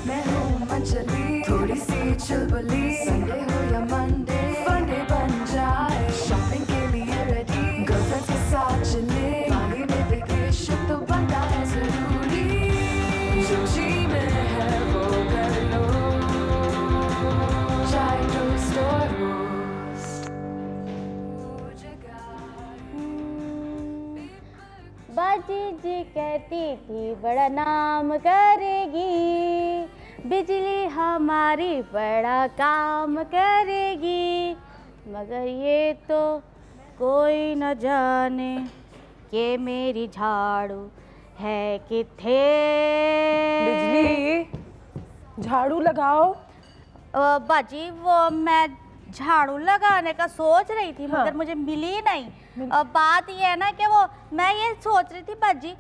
मैं हूँ मंचली, थोड़ी सी चुलबुली, संडे हो या मंडे, फंडे बन जाए, शॉपिंग के लिए रेडी, गर्लफ्रेंड्स के साथ चले, बाली में वेकेशन तो बनता है जरूरी, जो जी में है वो कर लो, चाहे टोस्ट और रोस्ट। बाजी जी कहती थी बड़ा नाम करेगी, बिजली हमारी बड़ा काम करेगी, मगर ये तो कोई न जाने कि मेरी झाड़ू है किथे। बिजली झाड़ू लगाओ। बाजी वो मैं झाड़ू लगाने का सोच रही थी, हाँ। मगर मुझे मिली नहीं। बात ये है ना कि वो मैं ये सोच रही थी बाजी,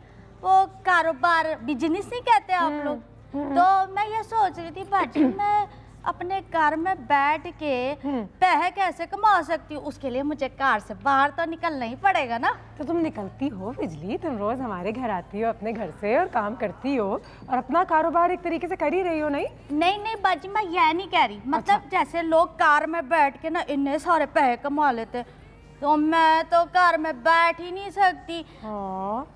वो कारोबार बिजनेस नहीं कहते आप लोग, तो मैं ये सोच रही थी बाजी मैं अपने घर में बैठ के पैसे कैसे कमा सकती हूँ। उसके लिए मुझे कार से बाहर तो निकलना ही पड़ेगा ना। तो तुम निकलती हो बिजली, तुम रोज हमारे घर आती हो अपने घर से और काम करती हो और अपना कारोबार एक तरीके से कर ही रही हो। नहीं नहीं बाजी मैं यह नहीं कह रही, मतलब जैसे लोग कार में बैठ के ना इतने सारे पैसे कमा लेते, तो मैं तो कार में बैठ ही नहीं सकती। हाँ।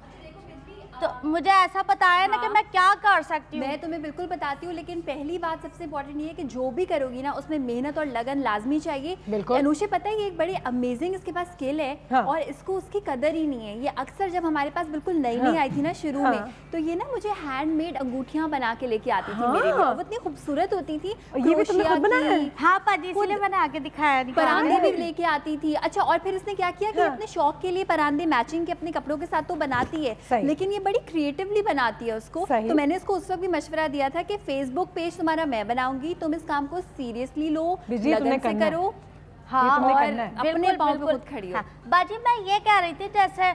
तो मुझे ऐसा बताया ना कि मैं क्या कर सकती हूँ। मैं तुम्हें बिल्कुल बताती हूँ, लेकिन पहली बात सबसे इम्पोर्टेंट ये है कि जो भी करोगी ना उसमें मेहनत और लगन लाजमी चाहिए। अनुषे पता है ये एक बड़ी अमेजिंग इसके पास स्किल है। हाँ। और इसको उसकी कदर ही नहीं है। ये अक्सर जब हमारे पास बिल्कुल नई नई आई थी ना शुरू में, तो ये ना मुझे हैंडमेड अंगूठियाँ बना के लेके आती थी मेरे लिए। वो इतनी खूबसूरत होती थी। ये भी तुमने खुद बनाया है? हाँ पाजी, इसलिए बना के दिखाया। परांदे भी लेके आती थी। अच्छा, और फिर इसने क्या किया कि अपने शौक के लिए परांदे मैचिंग के अपने कपड़ों के साथ तो बनाती है, लेकिन ये बड़ी क्रिएटिवली बनाती है उसको। तो मैंने इसको उस वक्त भी मशवरा दिया था कि फेसबुक पेज तुम्हारा मैं बनाऊंगी, तुम इस काम को सीरियसली लो, लगन से करो। हाँ, और अपने पाँव पे खुद खड़ी हो। हाँ, बाजी मैं ये कह रही थी जैसे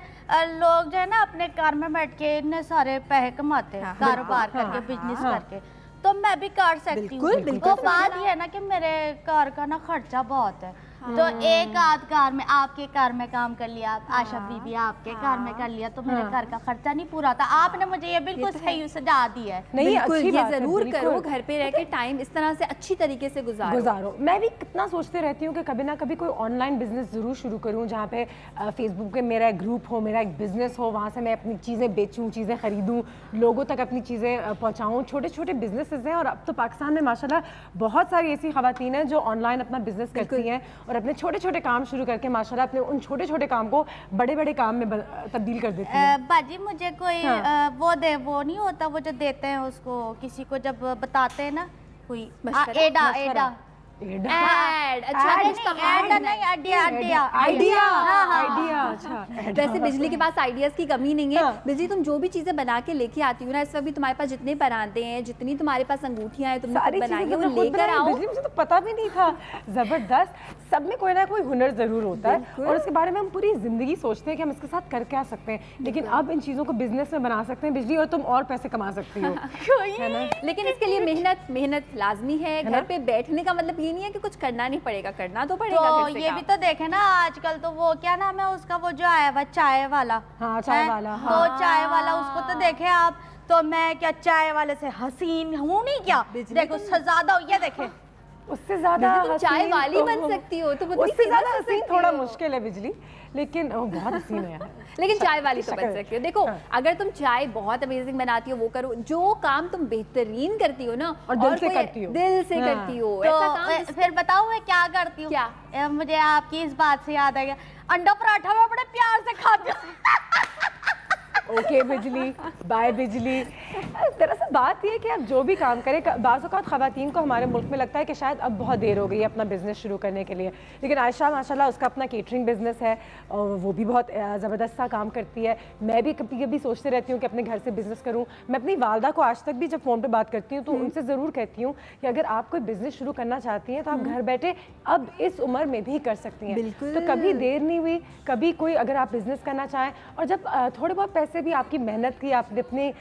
लोग जो है ना अपने कार में बैठ के इतने सारे पैसे कमाते हैं कारोबार करके, बिजनेस करके, तो मैं भी कर सकती हूँ। तो बात ये है ना कि मेरे कार का ना खर्चा बहुत है, तो एक आध कार में आपके कार में काम कर लिया, आशा बीबी आपके कार में कर लिया, तो मेरे घर का खर्चा नहीं पूरा था। आपने मुझे ये बिल्कुल सही सजा दी है। नहीं, अच्छी ये जरूर करो, घर पे रह के टाइम इस तरह से अच्छी तरीके से गुजारो। मैं भी कितना सोचते रहती हूँ कि कभी ना कभी कोई ऑनलाइन बिजनेस जरूर शुरू करूँ, जहाँ पे फेसबुक पे मेरा एक ग्रुप हो, मेरा एक बिजनेस हो, वहाँ से मैं अपनी चीज़ें बेचूँ, चीज़ें खरीदूँ, लोगों तक अपनी चीज़ें पहुँचाऊँ। छोटे छोटे बिजनेसेस हैं और अब तो पाकिस्तान में माशाल्लाह बहुत सारी ऐसी खवातीन हैं जो ऑनलाइन अपना बिजनेस करती हैं और अपने छोटे छोटे काम शुरू करके माशाल्लाह अपने उन छोटे छोटे काम को बड़े बड़े काम में तब्दील कर देती हैं। बाजी मुझे कोई वो नहीं होता, वो जो देते हैं उसको किसी को जब बताते हैं ना कोई एडा वैसे बिजली के पास आइडियाज की कमी नहीं है। बिजली तुम जो भी चीजें बना के लेके आती हो ना, इस वक्त भी तुम्हारे पास जितने परांदे हैं, जितनी तुम्हारे पास अंगूठियां हैं, तुमने खुद बनाई है, वो लेकर आओ। बिजली मुझे तो पता भी नहीं था। जबरदस्त। सब में कोई ना कोई हुनर जरूर होता है और उसके बारे में हम पूरी जिंदगी सोचते हैं कि हम इसके साथ कर क्या सकते हैं, लेकिन अब इन चीजों को बिजनेस में बना सकते हैं बिजली, और तुम और पैसे कमा सकती हो। लेकिन इसके लिए मेहनत लाजमी है। घर पे बैठने का मतलब ये नहीं है कि कुछ करना नहीं पड़ेगा, करना तो पड़ेगा। तो ये भी तो देखे ना आजकल, तो वो क्या नाम है उसका, वो जो आया हुआ चाय वाला। हाँ, चाय वाला। तो चाय वाला उसको तो देखे आप, तो मैं क्या चाय वाले से हसीन हूँ नहीं क्या? देखो ज्यादा ये देखे, उससे ज्यादा चाय वाली बन सकती हो, तो उससे ज्यादा हसीन थोड़ा मुश्किल है बिजली, लेकिन बहुत हसीन है। लेकिन चाय वाली तो बन सकती हो। देखो, अगर तुम चाय बहुत अमेजिंग बनाती हो, वो करो। जो काम तुम बेहतरीन करती हो ना, और दिल से करती हो, ऐसा काम फिर बताओ मैं क्या करती हूँ। क्या मुझे आपकी इस बात से याद आ गया, अंडा पराठा मैं बड़े प्यार से खाती हूँ। ओके बिजली, बाय बिजली। दरअसल बात ये कि आप जो भी काम करें, बाज़ औक़ात ख़वातीन को हमारे मुल्क में लगता है कि शायद अब बहुत देर हो गई है अपना बिज़नेस शुरू करने के लिए, लेकिन आयशा माशाल्लाह उसका अपना केटरिंग बिज़नेस है और वो भी बहुत ज़बरदस्त सा काम करती है। मैं भी कभी कभी सोचते रहती हूँ कि अपने घर से बिज़नेस करूँ। मैं अपनी वालदा को आज तक भी जब फ़ोन पर बात करती हूँ तो उनसे ज़रूर कहती हूँ कि अगर आप कोई बिज़नेस शुरू करना चाहती हैं तो आप घर बैठे अब इस उम्र में भी कर सकती हैं। तो कभी देर नहीं हुई, कभी कोई अगर आप बिज़नेस करना चाहें और जब थोड़े बहुत पैसे पैसे भी आपकी मेहनत की, आपने अपने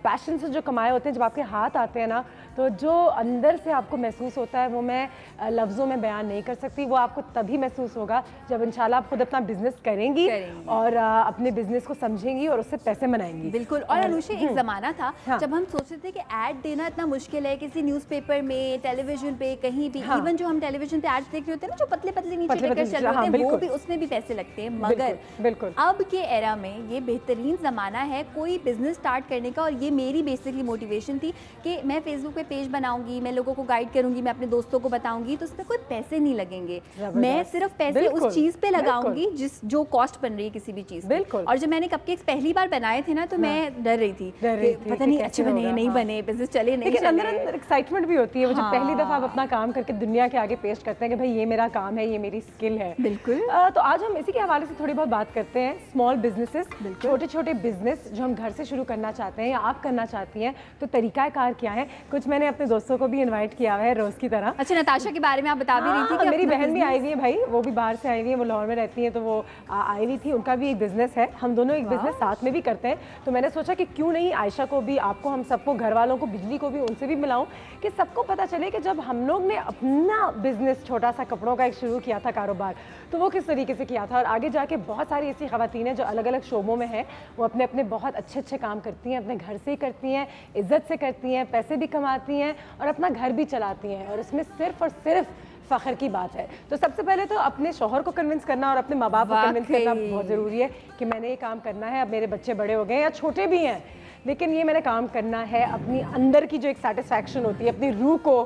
पैशन से जो कमाए होते हैं, जब आपके हाथ आते हैं ना, तो जो अंदर से आपको महसूस होता है वो मैं लफ्ज़ों में बयान नहीं कर सकती। वो आपको तभी महसूस होगा जब इंशाल्लाह आप खुद अपना बिजनेस करेंगी और अपने बिजनेस को समझेंगी और उससे पैसे बनाएंगी। बिल्कुल। और अनुषा, एक ज़माना था जब हम सोचते थे कि ऐड देना इतना मुश्किल है, किसी न्यूज़पेपर में, टेलीविजन पे, कहीं भी। इवन जो हम टेलीविजन पे एड्स देख रहे होते हैं ना, जो पतले पतले नीचे लेकर चल रहे होते हैं, वो भी, उसमें भी पैसे लगते हैं। मगर बिल्कुल अब के एरा में ये बेहतरीन ज़माना है कोई बिजनेस स्टार्ट करने का। और ये मेरी बेसिकली मोटिवेशन थी कि मैं फेसबुक पे पेज बनाऊंगी, मैं लोगों को गाइड करूंगी, मैं अपने दोस्तों को बताऊंगी, तो उसमें कोई पैसे नहीं लगेंगे। मैं सिर्फ पैसे उस चीज़ पे लगाऊंगी जो कॉस्ट बन रही है किसी भी चीज़। बिल्कुल। और जब मैंने कपकेक्स पहली बार बनाए थे ना, तो मैं डर रही थी, पता नहीं अच्छे बने नहीं बने, बिजनेस चले नहीं चले। अंदर एक्साइटमेंट भी होती है वो जब पहली दफ़ा आप अपना काम करके दुनिया के आगे पेश करते हैं कि भाई ये मेरा काम है, ये मेरी स्किल है। बिल्कुल। तो आज हम इसी के हवाले से थोड़ी बहुत बात करते हैं। स्मॉल बिजनेसेस, छोटे छोटे बिजनेस जो हम घर से शुरू करना चाहते हैं या आप करना चाहती हैं, तो तरीकाकार क्या है। कुछ मैंने अपने दोस्तों को भी इनवाइट किया है रोज़ की तरह। अच्छा, नताशा के बारे में आप बता भी रही थी कि मेरी बहन भी आई हुई है भाई, वो भी बाहर से आई हुई है, वो लाहौर में रहती है, तो वो आई हुई थी। उनका भी एक बिजनेस है, हम दोनों एक बिजनेस साथ में भी करते हैं। तो मैंने सोचा कि क्यों नहीं आयशा को भी, आपको, हम सबको, घर वालों को, बिजली को भी, उनसे भी मिलाऊं कि सबको पता चले कि जब हम लोग ने अपना बिजनेस छोटा सा कपड़ों का एक शुरू किया था कारोबार, तो वो किस तरीके से किया था। और आगे जाके बहुत सारी ऐसी ख़वातीन हैं जो अलग अलग शोबों में हैं, वो अपने अपने बहुत अच्छे अच्छे काम करती हैं, अपने घर से ही करती हैं, इज्जत से करती हैं, पैसे भी कमाती हैं और अपना घर भी चलाती हैं। और इसमें सिर्फ और सिर्फ फ़ख्र की बात है। तो सबसे पहले तो अपने शौहर को कन्विंस करना और अपने माँ बाप को कन्विंस करना बहुत ज़रूरी है कि मैंने ये काम करना है। अब मेरे बच्चे बड़े हो गए या छोटे भी हैं, लेकिन ये मैंने काम करना है। अपनी अंदर की जो एक सेटिस्फैक्शन होती है, अपनी रूह को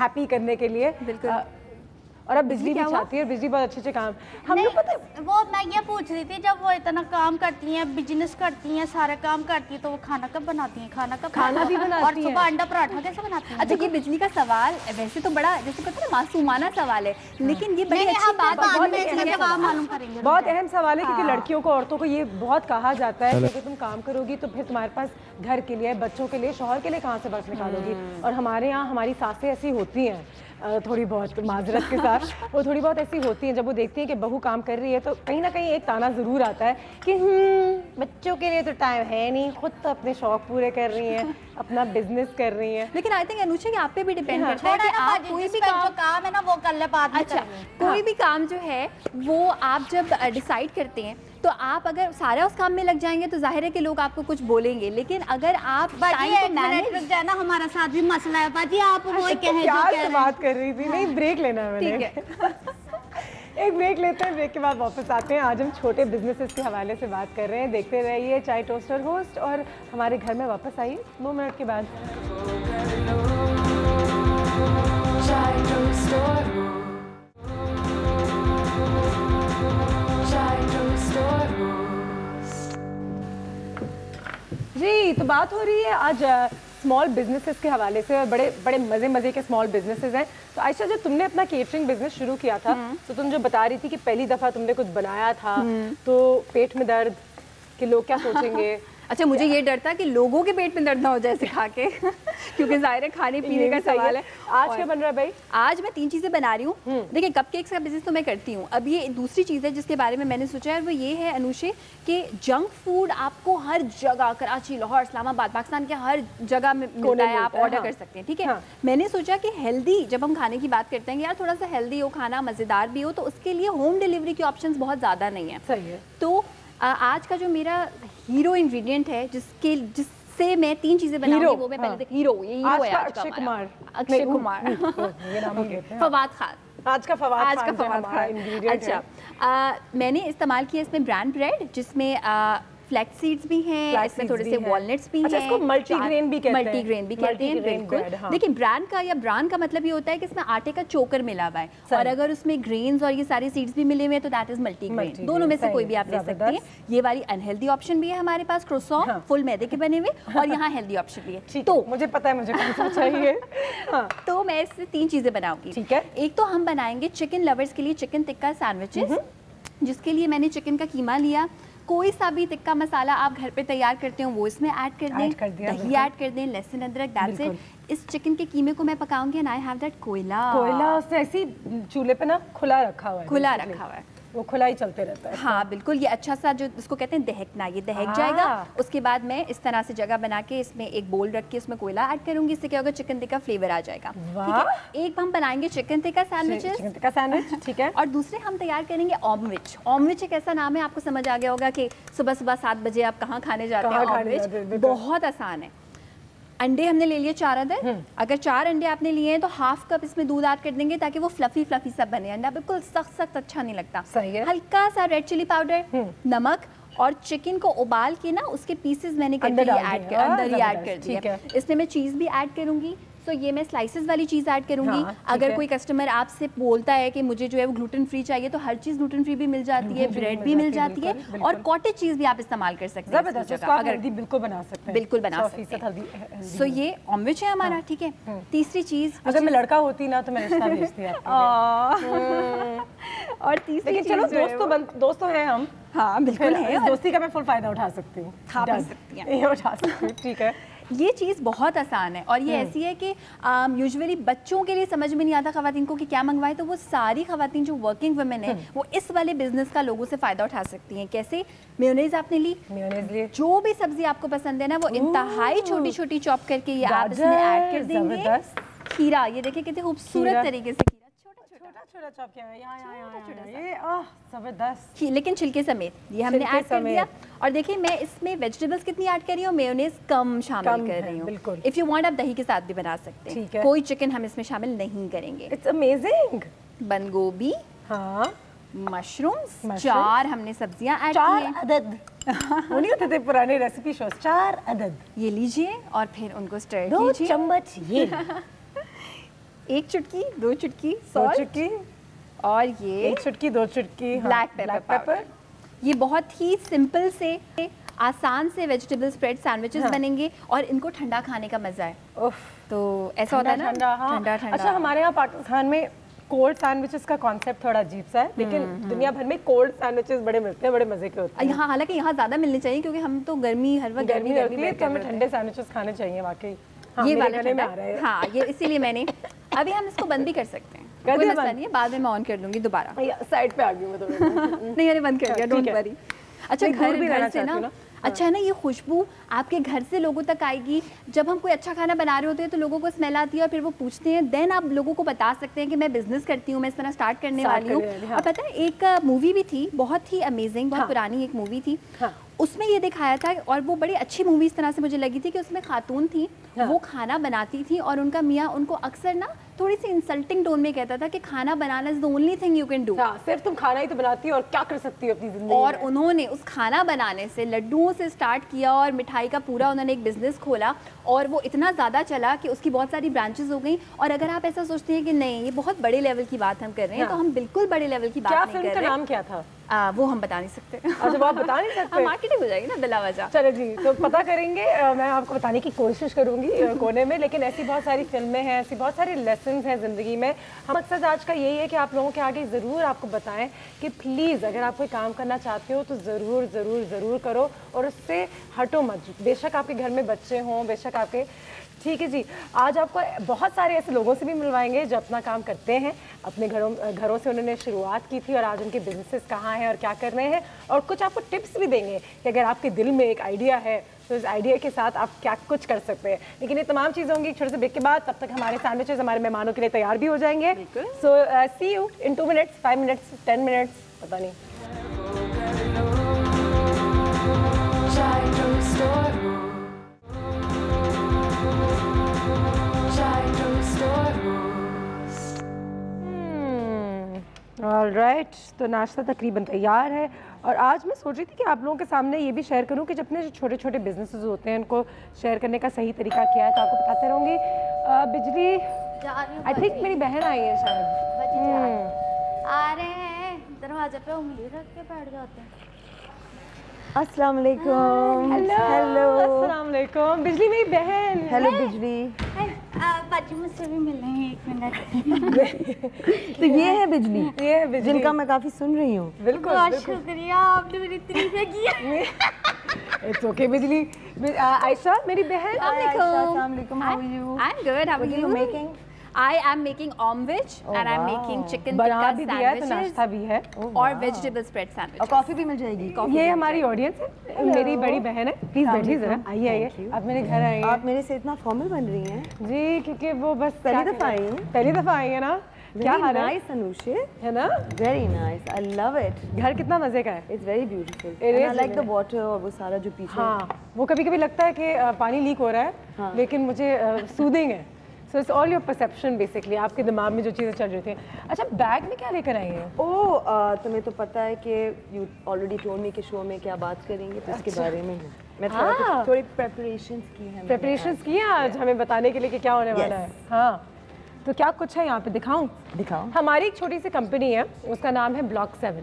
हैप्पी करने के लिए। बिल्कुल। और अब बिजली भी चाहती है, बिजली बहुत अच्छे अच्छे काम हम लोग पता है। वो मैं ये पूछ रही थी, जब वो इतना काम करती हैं, बिजनेस करती हैं, सारे काम करती हैं, तो वो खाना कब बनाती हैं? खाना भी बनाती और सुबह अंडा पराठा कैसे बनाती हैं? अच्छा, ये बिजली का सवाल वैसे तो बड़ा, जैसे कहते हैं ना, मासूमाना सवाल है, लेकिन ये बड़ी अच्छी बात मालूम करेंगे। बहुत अहम सवाल है क्योंकि लड़कियों को, औरतों को ये बहुत कहा जाता है कि तुम काम करोगी तो फिर तुम्हारे पास घर के लिए, बच्चों के लिए, शौहर के लिए कहाँ से वक्त निकालोगी। और हमारे यहाँ हमारी सासें ऐसी होती हैं, थोड़ी बहुत माजरत के साथ, वो थोड़ी बहुत ऐसी होती हैं, जब वो देखती हैं कि बहू काम कर रही है तो कहीं ना कहीं एक ताना ज़रूर आता है कि बच्चों के लिए तो टाइम है नहीं, खुद तो अपने शौक पूरे कर रही हैं, अपना बिजनेस कर रही हैं। लेकिन आई थिंक अनुषा, कि आप पे भी डिपेंड करता है कि आप कोई भी काम है ना वो कर ले बाद में। अच्छा, कोई भी काम जो है वो आप जब डिसाइड करते हैं, तो आप अगर सारा उस काम में लग जाएंगे तो जाहिर है कि लोग आपको कुछ बोलेंगे। लेकिन अगर आप टाइम को मैनेज रुक जाए ना, हमारा साथ भी मसला है बाजी, आप वो कहें प्यार से बात कर रही थी। नहीं, ब्रेक लेना है मैंने। ठीक है। एक ब्रेक लेते हैं, ब्रेक के बाद वापस आते हैं। आज हम छोटे बिजनेसेस के हवाले से बात कर रहे हैं। देखते रहिए चाय टोस्टर होस्ट, और हमारे घर में वापस आइए 2 मिनट के बाद। जी, तो बात हो रही है आज स्मॉल बिजनेसेस के हवाले से, और बड़े बड़े मज़े के स्मॉल बिजनेसेस हैं। तो आयशा, जब तुमने अपना केटरिंग बिजनेस शुरू किया था, तो तुम जो बता रही थी कि पहली दफ़ा तुमने कुछ बनाया था तो पेट में दर्द, कि लोग क्या सोचेंगे। अच्छा, मुझे ये डर था कि लोगों के पेट में दर्द ना हो जाए सिखा के क्योंकि जाहिर है खाने पीने का सवाल है। आज क्या बन रहा है भाई? आज मैं 3 चीज़ें बना रही हूँ। देखिए, कपकेक्स का बिजनेस तो मैं करती हूँ। अब ये दूसरी चीज़ है जिसके बारे में मैंने सोचा है, वो ये है अनुषे कि जंक फूड आपको हर जगह, कराची, लाहौर, इस्लामाबाद, पाकिस्तान के हर जगह में मिलता है, आप ऑर्डर कर सकते हैं। ठीक है। मैंने सोचा कि हेल्दी, जब हम खाने की बात करते हैं यार, थोड़ा सा हेल्दी हो खाना, मज़ेदार भी हो, तो उसके लिए होम डिलीवरी के ऑप्शंस बहुत ज़्यादा नहीं है। सही है। तो आज का जो मेरा हीरो इंग्रेडिएंट है, जिससे मैं 3 चीजें बनाऊंगी, वो मैं पहले हीरो है आज का अक्षय कुमार फवाद खान। आज का फवाद खान। अच्छा, मैंने इस्तेमाल किया इसमें ब्रांड ब्रेड, जिसमें फ्लैक्स सीड्स भी हैं, इसमें थोड़े से वॉलनट्स भी हैं। इसको मल्टीग्रेन भी कहते हैं। मल्टीग्रेन भी कहते हैं, बिल्कुल। देखिए, ब्रांड का या ब्रांड का मतलब ये होता है कि इसमें आटे का चोकर मिला हुआ है, और अगर उसमें ग्रेन्स और ये सारे सीड्स भी मिले हुए हैं तो दैट इज मल्टीग्रेन। दोनों में से कोई भी आप ले सकते हैं। ये वाली अनहेल्दी ऑप्शन भी है हमारे पास, क्रोसॉन फुल मैदे के बने हुए, और यहाँ हेल्दी ऑप्शन भी है। तो मुझे पता है मुझे कौन सा चाहिए। तो मैं इससे 3 चीजें बनाऊंगी। ठीक है। एक तो हम बनाएंगे चिकन लवर्स के लिए चिकन टिक्का सैंडविचेस, जिसके लिए मैंने चिकन का कीमा लिया। कोई सा भी टिक्का मसाला आप घर पे तैयार करते हो वो इसमें ऐड कर दें, दही ऐड कर दें, लहसुन अदरक, दैट्स इट। इस चिकन के कीमे को मैं पकाऊंगी, एंड आई हैव दैट कोयला उससे ऐसी चूल्हे पे ना खुला रखा हुआ है। वो खुला ही चलते रहता है। हाँ बिल्कुल, ये अच्छा सा जो इसको कहते हैं दहकना, ये दहक जाएगा। उसके बाद मैं इस तरह से जगह बना के इसमें एक बोल रख के उसमें कोयला ऐड करूंगी। इससे क्या होगा, चिकन टिक्का फ्लेवर आ जाएगा। ठीक है, एक हम बनाएंगे chicken tikka sandwiches, chicken tikka sandwich, ठीक है। और दूसरे हम तैयार करेंगे ऑमविच। ऑमविच एक ऐसा नाम है, आपको समझ आ गया होगा कि सुबह सुबह 7 बजे आप कहाँ खाने जाते हैं। ऑमविच बहुत आसान है। अंडे हमने ले लिए 4 अदद। अगर 4 अंडे आपने लिए हैं तो हाफ कप इसमें दूध ऐड कर देंगे ताकि वो फ्लफी फ्लफी सा बने। अंडा बिल्कुल सख्त अच्छा नहीं लगता। सही है। हल्का सा रेड चिली पाउडर, नमक, और चिकन को उबाल के ना उसके पीसेस मैंने करके अंदर ही ऐड कर दिया। इसमें मैं चीज़ भी ऐड करूंगी। तो ये मैं स्लाइसेस वाली चीज़ ऐड करूंगी। अगर कोई कस्टमर आपसे बोलता है कि मुझे जो है वो ग्लूटेन फ्री चाहिए तो हर चीज़ ग्लूटेन फ्री भी मिल जाती है, ब्रेड भी मिल जाती है, और कॉटेज चीज़ भी आप इस्तेमाल कर सकते हैं। अगर बिल्कुल बना सकते हैं, बिल्कुल बना सकते हैं। सो ये ऑमलेट है हमारा। ठीक है, तीसरी चीज़, अगर मैं लड़का होती ना तो मैं रिश्ता भेजती और तीसरी चलो दोस्त तो हैं हम। हाँ बिल्कुल है, दोस्ती का मैं फुल फायदा उठा सकती हूँ। उठा सकती हूँ, ठीक है। ये चीज़ बहुत आसान है और ये ऐसी है कि यूजुअली बच्चों के लिए समझ में नहीं आता ख़वातीन को कि क्या मंगवाए, तो वो सारी ख़वातीन जो वर्किंग वुमेन है वो इस वाले बिजनेस का लोगों से फ़ायदा उठा सकती हैं। कैसे? मेयोनेज़ आपने ली, जो भी सब्जी आपको पसंद है ना वो इंतहाई छोटी छोटी चॉप करके ये आप इसमें ऐड कर देंगे। खीरा, ये देखिए कितने खूबसूरत तरीके से छोटा चॉप किया है ये जबरदस्त, लेकिन छिलके समेत ये हमने ऐड कर दिया। और देखिए मैं इसमें वेजिटेबल्स कितनी ऐड कर रही हूँ, मेयोनेज़ कम शामिल कर रही हूँ। इफ यू वांट आप दही के साथ भी बना सकते हैं। कोई चिकन हम इसमें शामिल नहीं करेंगे। It's amazing. बंद गोभी, हाँ, मशरूम्स, 4 हमने सब्जियां ऐड की हैं। 4 अदद वो नहीं होते थे पुराने रेसिपी शोज, 4 अदद ये लीजिए और फिर उनको स्टर कीजिए। 2 चम्मच ये 1 चुटकी, 2 चुटकी सॉल्ट, और ये 1 चुटकी 2 चुटकी ब्लैक पेपर। ये बहुत ही सिंपल से आसान से वेजिटेबल स्प्रेड सैंडविचेस बनेंगे और इनको ठंडा खाने का मजा है। तो ऐसा होता है ना ठंडा। अच्छा, हमारे यहाँ पाकिस्तान में कोल्ड सैंडविचेस का कॉन्सेप्ट थोड़ा अजीब सा है, लेकिन दुनिया भर में कोल्ड सैंडविचेस बड़े मिलते हैं, बड़े मजे के होते हैं। यहाँ हालांकि यहाँ ज्यादा मिलने चाहिए क्योंकि हम तो गर्मी हर वक्त गर्मी होती है, तो हमें ठंडे सैंडविचेस खाने चाहिए वाकई। ये वाले ठंडा है, हाँ ये इसीलिए मैंने अभी हम इसको बंद भी कर सकते हैं, कोई मसला नहीं है, बाद में मैं ऑन कर दूंगी दोबारा। साइड पे आ गई मैं थोड़ा नहीं अरे बंद कर दिया, डोंट वरी। अच्छा घर से ना अच्छा है ना, ये खुशबू आपके घर से लोगों तक आएगी। जब हम कोई अच्छा खाना बना रहे होते हैं तो लोगों को स्मेल आती है और फिर वो पूछते हैं, देन आप लोगों को बता सकते हैं कि मैं बिजनेस करती हूँ, मैं इस तरह स्टार्ट करने वाली हूँ। और पता है एक मूवी भी थी बहुत ही अमेजिंग, बहुत पुरानी एक मूवी थी, उसमें ये दिखाया था और वो बड़ी अच्छी मूवी इस तरह से मुझे लगी थी कि उसमें खातून थी, वो खाना बनाती थी और उनका मियाँ उनको अक्सर ना थोड़ी सी इंसल्टिंग टोन में कहता था कि खाना बनाना is the only thing you can do. सिर्फ तुम खाना ही तो बनाती हो और क्या कर सकती हो अपनी जिंदगी और उन्होंने उस खाना बनाने से लड्डुओं से स्टार्ट किया और मिठाई का पूरा उन्होंने एक बिजनेस खोला और वो इतना ज़्यादा चला कि उसकी बहुत सारी ब्रांचेस हो गई। और अगर आप ऐसा सोचते हैं कि नहीं ये बहुत बड़े लेवल की बात हम कर रहे हैं, तो हम बिल्कुल बड़े लेवल की बात नहीं कर रहे। फिल्म का नाम क्या था? वो हम बता नहीं सकते। अच्छा, वो आप बता नहीं सकते? मार्केटिंग हो जाएगी ना बिला वजह। चलो जी, तो पता करेंगे, मैं आपको बताने की कोशिश करूंगी कोने में। लेकिन ऐसी बहुत सारी फिल्में हैं, ऐसी बहुत सारे लेसन हैं ज़िंदगी में। हम मकसद आज का यही है कि आप लोगों के आगे ज़रूर आपको बताएं कि प्लीज़ अगर आप कोई काम करना चाहते हो तो ज़रूर ज़रूर ज़रूर करो और उससे हटो मत। बेशक आपके घर में बच्चे हों, बेशक आपके, ठीक है जी। आज आपको बहुत सारे ऐसे लोगों से भी मिलवाएंगे जो अपना काम करते हैं, अपने घरों से उन्होंने शुरुआत की थी और आज उनके बिजनेसेस कहाँ हैं और क्या कर रहे हैं, और कुछ आपको टिप्स भी देंगे कि अगर आपके दिल में एक आइडिया है तो इस आइडिया के साथ आप क्या कुछ कर सकते हैं। लेकिन ये तमाम चीज़ें होंगी छोटे से ब्रेक के बाद। तब तक हमारे सैंडविचेस हमारे मेहमानों के लिए तैयार भी हो जाएंगे। So see you in 2 minutes, 5 minutes, 10 minutes, पता नहीं। ऑलराइट, तो नाश्ता तकरीबन तैयार है और आज मैं सोच रही थी कि आप लोगों के सामने ये भी शेयर करूं कि अपने जो छोटे छोटे बिजनेसेस होते हैं उनको शेयर करने का सही तरीका क्या है, तो आपको बताते रहूँगी। बिजली आई थिंक मेरी बहन आई है शायद। आ रहे हैं, दरवाजे पे उंगली रख के बैठ जाते हैं। अस्सलाम वालेकुम। हेलो अस्सलाम वालेकुम। बिजली मेरी बहन। हेलो बिजली। बाजी मुझसे भी मिलना है 1 मिनट। तो ये है बिजली, ये है बिजली जिनका मैं काफी सुन रही हूँ। बिल्कुल बहुत शुक्रिया, आपने मेरी तारीफ की। इट्स ओके बिजली। आयशा मेरी बहन। अस्सलाम वालेकुम, how are you? I am good, how are you? Making I am making omelette and I'm making chicken बना tikka भी दिया है तो sandwiches नाश्ता भी है और vegetable spread और sandwiches. कॉफी भी मिल जाएगी। ये हमारी ऑडियंस है, मेरी बड़ी बहन है। प्लीज बैठिए जरा, आइए आइए, आप मेरे घर आइए। आप मेरे से इतना फॉर्मल बन रही हैं। जी क्योंकि वो बस पहली दफा आई हूँ। पहली दफा आई है ना। क्या हाल है? नाइस अनुषे, है ना? Very nice, I love it. घर कितना मजे का है। It's very beautiful, It is I like the really water और वो सारा जो पीछे। हाँ, वो कभी कभी लगता है कि पानी लीक हो रहा है, हाँ। लेकिन मुझे सूदिंग है। So it's all your perception basically, आपके दिमाग में जो चीज़ें चल रही थी। अच्छा, बैग में क्या लेकर आई हैं? ओह, तुम्हें तो पता है कि यू ऑलरेडी टोल्ड मी के शो में क्या बात करेंगे, तो इसके बारे में हूँ मैं। थोड़ी प्रेपरेशंस की हैं। प्रेपरेशंस की हैं आज हमें बताने के लिए कि क्या होने वाला है। हाँ, तो क्या कुछ है यहाँ पे, दिखाऊं? दिखाओ। हमारी एक छोटी सी कंपनी है, उसका नाम है ब्लॉक 7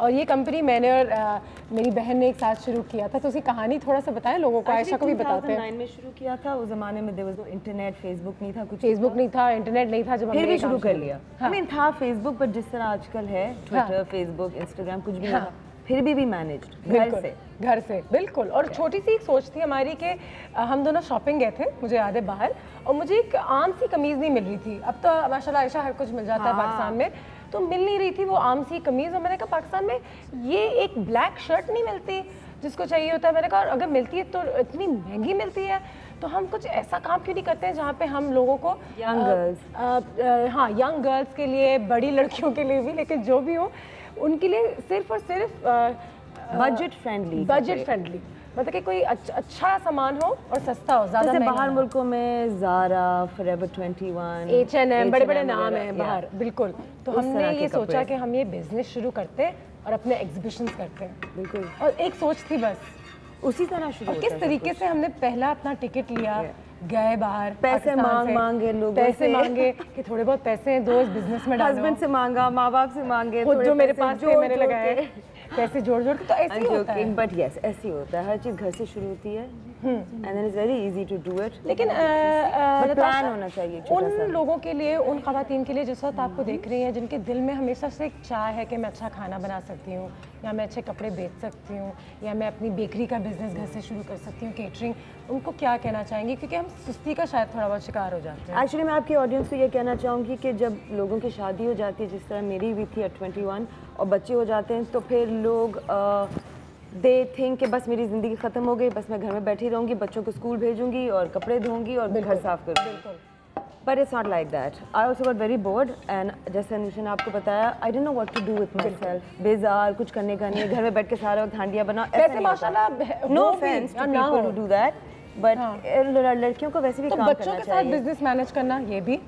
और ये कंपनी मैंने और मेरी बहन ने एक साथ शुरू किया था। तो उसकी कहानी थोड़ा सा बताएं लोगों को, आयशा को भी बताते हैं। 2009 में शुरू किया था, उस जमाने में there was no internet, Facebook नहीं था, कुछ फेसबुक नहीं था, इंटरनेट नहीं था, जब फिर हमने भी ये काम शुरू कर लिया। हाँ। आई मीन था फेसबुक, बट जिस तरह आजकल है ट्विटर, फेसबुक, इंस्टाग्राम कुछ भी नहीं था, फिर भी मैनेज्ड घर से। बिल्कुल। और छोटी सी एक सोच थी हमारी कि हम दोनों शॉपिंग गए थे, मुझे याद है बाहर, और मुझे एक आम सी कमीज़ नहीं मिल रही थी। अब तो माशाल्लाह आयशा हर कुछ मिल जाता है पाकिस्तान में, तो मिल नहीं रही थी वो आम सी कमीज़। और मैंने कहा पाकिस्तान में ये एक ब्लैक शर्ट नहीं मिलती जिसको चाहिए होता है। मैंने कहा अगर मिलती है तो इतनी महंगी मिलती है, तो हम कुछ ऐसा काम क्यों नहीं करते हैं जहाँ पे हम लोगों को यंग गर्ल्स, हाँ यंग गर्ल्स के लिए, बड़ी लड़कियों के लिए भी, लेकिन जो भी हो उनके लिए सिर्फ और सिर्फ बजट फ्रेंडली, मतलब कि कोई अच्छा सामान हो और सस्ता हो, ज़्यादा जैसे महंगा बाहर ना। मुल्कों में ज़ारा, फॉरएवर 21, H&M, बड़े-बड़े नाम हैं बाहर। बिल्कुल। तो उस हमने तरह के ये सोचा कपड़े। कि हम ये बिजनेस शुरू करते हैं और अपने एग्जीबिशंस करते हैं। बिल्कुल और एक सोच थी बस, उसी तरह शुरू और होता किस है तरीके से हमने पहला अपना टिकट लिया, गए बाहर, पैसे पाकिस्तान से, मांगे लोगों पैसे से। मांगे कि थोड़े बहुत पैसे हैं, दो इस बिजनेस में डालो। हस्बैंड से मांगा, माँ बाप से मांगे, खुद थोड़े जो मेरे पैसे पास थे जोड़ मैंने जोड़ लगाए, के। पैसे जोड़ जोड़ के, तो ऐसे ही होता है। बट यस, ऐसे ही होता है, हर चीज़ घर से शुरू होती है and then it's very easy to do it. लेकिन प्लान होना चाहिए छोटा सा। उन लोगों के लिए, उन खवातीन के लिए जिस वक्त आपको देख रही हैं, जिनके दिल में हमेशा से एक चाह है कि मैं अच्छा खाना बना सकती हूँ, या मैं अच्छे कपड़े बेच सकती हूँ, या मैं अपनी बेकरी का बिजनेस घर से शुरू कर सकती हूँ, केटरिंग, उनको क्या कहना चाहेंगे? क्योंकि हम सुस्ती का शायद थोड़ा बहुत शिकार हो जाते हैं। एक्चुअली मैं आपकी ऑडियंस को ये कहना चाहूँगी कि जब लोगों की शादी हो जाती है, जिस तरह मेरी भी थी एट 21, और बच्चे हो जाते हैं, तो फिर लोग दे थिंक कि बस मेरी ज़िंदगी ख़त्म हो गई, बस मैं घर में बैठी रहूँगी, बच्चों को स्कूल भेजूँगी और कपड़े धोऊँगी और घर साफ करूँगी। But it's not like that. I also got very bored and जैसे अनुषा ने आपको बताया, I don't know what to do with myself. बेजार कुछ करने का नहीं है, घर में बैठ के सारा वक्त हांडियाँ बनाओ, वैसे माशाल्लाह no offence to people who do that, but लड़कियों को वैसे भी तो काम बच्चों करना के साथ चाहिए। बिजनेस मैनेज करना, ये भी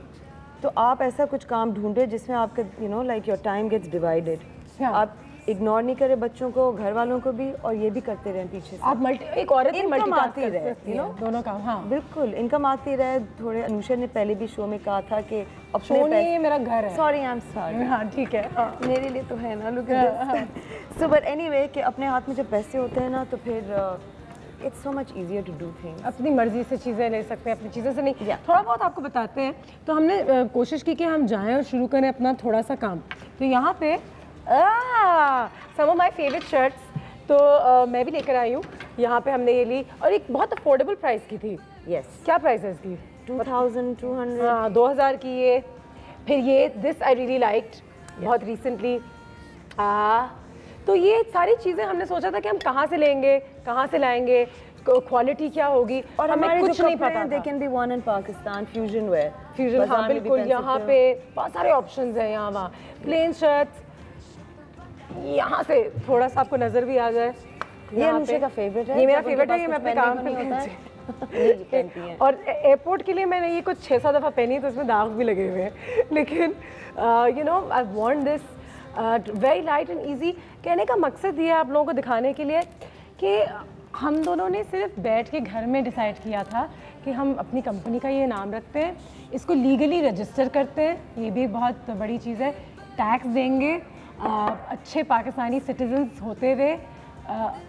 तो आप ऐसा कुछ काम ढूंढे जिसमें आपका you know like your time gets divided. आप इग्नोर नहीं करें बच्चों को, घर वालों को भी, और ये भी करते रहें पीछे से। आप एक औरत ही इनकम मल्टीटास्क आती कर रहे, सकती you है, know? दोनों काम। हाँ बिल्कुल, इनकम आती रहे। थोड़े अनुषा ने पहले भी शो में कहा था कि शो नहीं, ये मेरा घर है। Sorry, I am sorry. हाँ ठीक है, हाँ। मेरे लिए तो है ना, look at this. So but anyway कि अपने हाथ में जब पैसे होते हैं ना, तो फिर it's so much easier to do things. अपनी मर्जी से चीज़ें ले सकते हैं, अपनी चीज़ों से नहीं। थोड़ा बहुत आपको बताते हैं। तो हमने कोशिश की कि हम जाएं और शुरू करें अपना थोड़ा सा काम। तो यहाँ पे सम ऑफ माय फेवरेट शर्ट्स, तो मैं भी लेकर आई हूँ। यहाँ पे हमने ये ली, और एक बहुत अफोर्डेबल प्राइस की थी। यस, क्या प्राइस है इसकी? 2200। हाँ, 2000 की ये। फिर ये दिस आई रियली लाइक्ड, बहुत रिसेंटली। तो ये सारी चीज़ें हमने सोचा था कि हम कहाँ से लेंगे, कहाँ से लाएंगे, क्वालिटी क्या होगी, और हमें कुछ नहीं पता they can be one in Pakistan, fusion wear. Fusion, हाँ बिल्कुल। यहाँ पे बहुत सारे ऑप्शंस हैं, यहाँ वहाँ प्लेन शर्ट्स। यहाँ से थोड़ा सा आपको नज़र भी आ जाए, ये अनुषा का फेवरेट है। ये मेरा फेवरेट है, ये मैं अपने काम पे पहनती हैं। और एयरपोर्ट के लिए मैंने ये कुछ 6-7 दफ़ा पहनी है, तो इसमें दाग भी लगे हुए हैं। लेकिन you know I want this very light and easy. कहने का मकसद ये है आप लोगों को दिखाने के लिए कि हम दोनों ने सिर्फ बैठ के घर में डिसाइड किया था कि हम अपनी कंपनी का ये नाम रखते हैं, इसको लीगली रजिस्टर करते हैं, ये भी बहुत बड़ी चीज़ है, टैक्स देंगे, अच्छे पाकिस्तानी सिटीजन्स होते हुए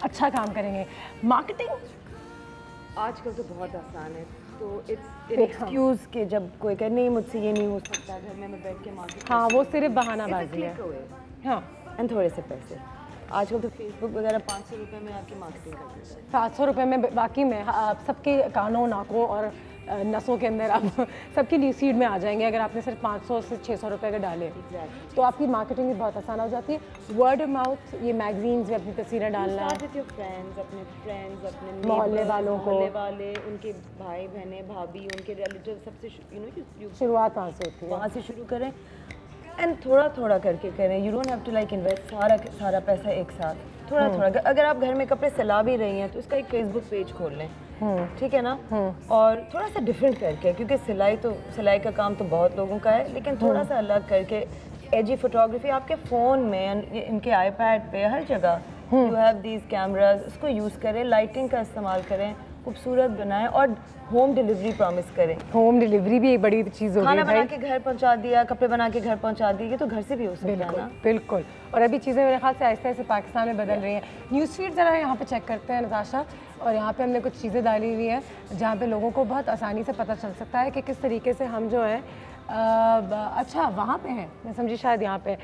अच्छा काम करेंगे। मार्केटिंग आजकल तो बहुत आसान है, तो इट्स एक्सक्यूज़ कि जब कोई कहे नहीं मुझसे ये नहीं हो सकता, घर में मैं बैठ के मार्केट। हाँ, वो सिर्फ बहानाबाजी है। हाँ, एंड थोड़े से पैसे। आजकल तो फेसबुक वगैरह 500 रुपये में आपकी मार्केटिंग कर देता है। 700 रुपये में बाकी में सबके कानों, नाकों और नसों के अंदर आप सबकी न्यूज़ फीड में आ जाएंगे अगर आपने सिर्फ 500 से 600 रुपये अगर डाले तो आपकी मार्केटिंग भी बहुत आसान हो जाती है। वर्ड ऑफ माउथ, ये मैगजीन्स में अपनी तस्वीरें डालना है, अपने मोहल्ले वालों को, वाले उनके भाई बहनें भाभी उनके रिलेटिव सबसे शुरुआत वहाँ से होती है, वहाँ से शुरू करें एंड थोड़ा थोड़ा करके करें। You don't have to like invest सारा पैसा एक साथ, थोड़ा थोड़ा। अगर आप घर में कपड़े सिला भी रही हैं तो उसका एक फेसबुक पेज खोल लें, ठीक है ना, और थोड़ा सा डिफरेंट करके, क्योंकि सिलाई का काम तो बहुत लोगों का है, लेकिन थोड़ा सा अलग करके एजी फोटोग्राफी आपके फ़ोन में, इनके आईपैड पे, हर जगह यू हैव दीज कैमराज, उसको यूज़ करें, लाइटिंग का इस्तेमाल करें, खूबसूरत बनाएं और होम डिलीवरी प्रॉमिस करें। होम डिलीवरी भी एक बड़ी चीज़ होगी, खाना बना के घर पहुंचा दिया, कपड़े बना के घर पहुंचा दिए, तो घर से भी हो सकता है ना। बिल्कुल। और अभी चीज़ें मेरे ख्याल से आहिस्ता आहिस्ता पाकिस्तान में बदल रही हैं। न्यूज़ फीड ज़रा यहाँ पे चेक करते हैं नताशा, और यहाँ पे हमने कुछ चीज़ें डाली हुई हैं जहाँ पे लोगों को बहुत आसानी से पता चल सकता है कि किस तरीके से हम जो है अच्छा वहाँ पे हैं, मैं समझी शायद यहाँ पे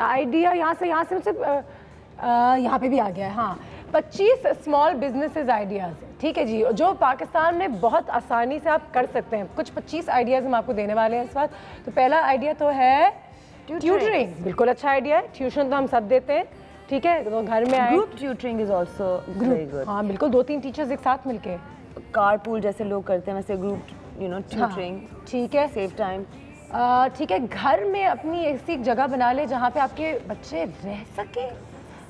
आइडिया यहाँ से मतलब यहाँ पे भी आ गया है। हाँ, 25 स्मॉल बिजनेसेस आइडियाज़, ठीक है जी, जो पाकिस्तान में बहुत आसानी से आप कर सकते हैं। कुछ 25 आइडियाज़ हम आपको देने वाले हैं इस वक्त। तो पहला आइडिया तो है ट्यूटरिंग, बिल्कुल अच्छा आइडिया है। ट्यूशन तो हम सब देते हैं, ठीक है, तो घर में आए। Group tutoring is also very good. हाँ बिल्कुल, 2-3 टीचर्स एक साथ मिलके, कारपूल जैसे लोग करते हैं वैसे ग्रुप ट्यूटरिंग, ठीक है, सेव टाइम। ठीक है, घर में अपनी ऐसी जगह बना ले जहाँ पे आपके बच्चे रह सके।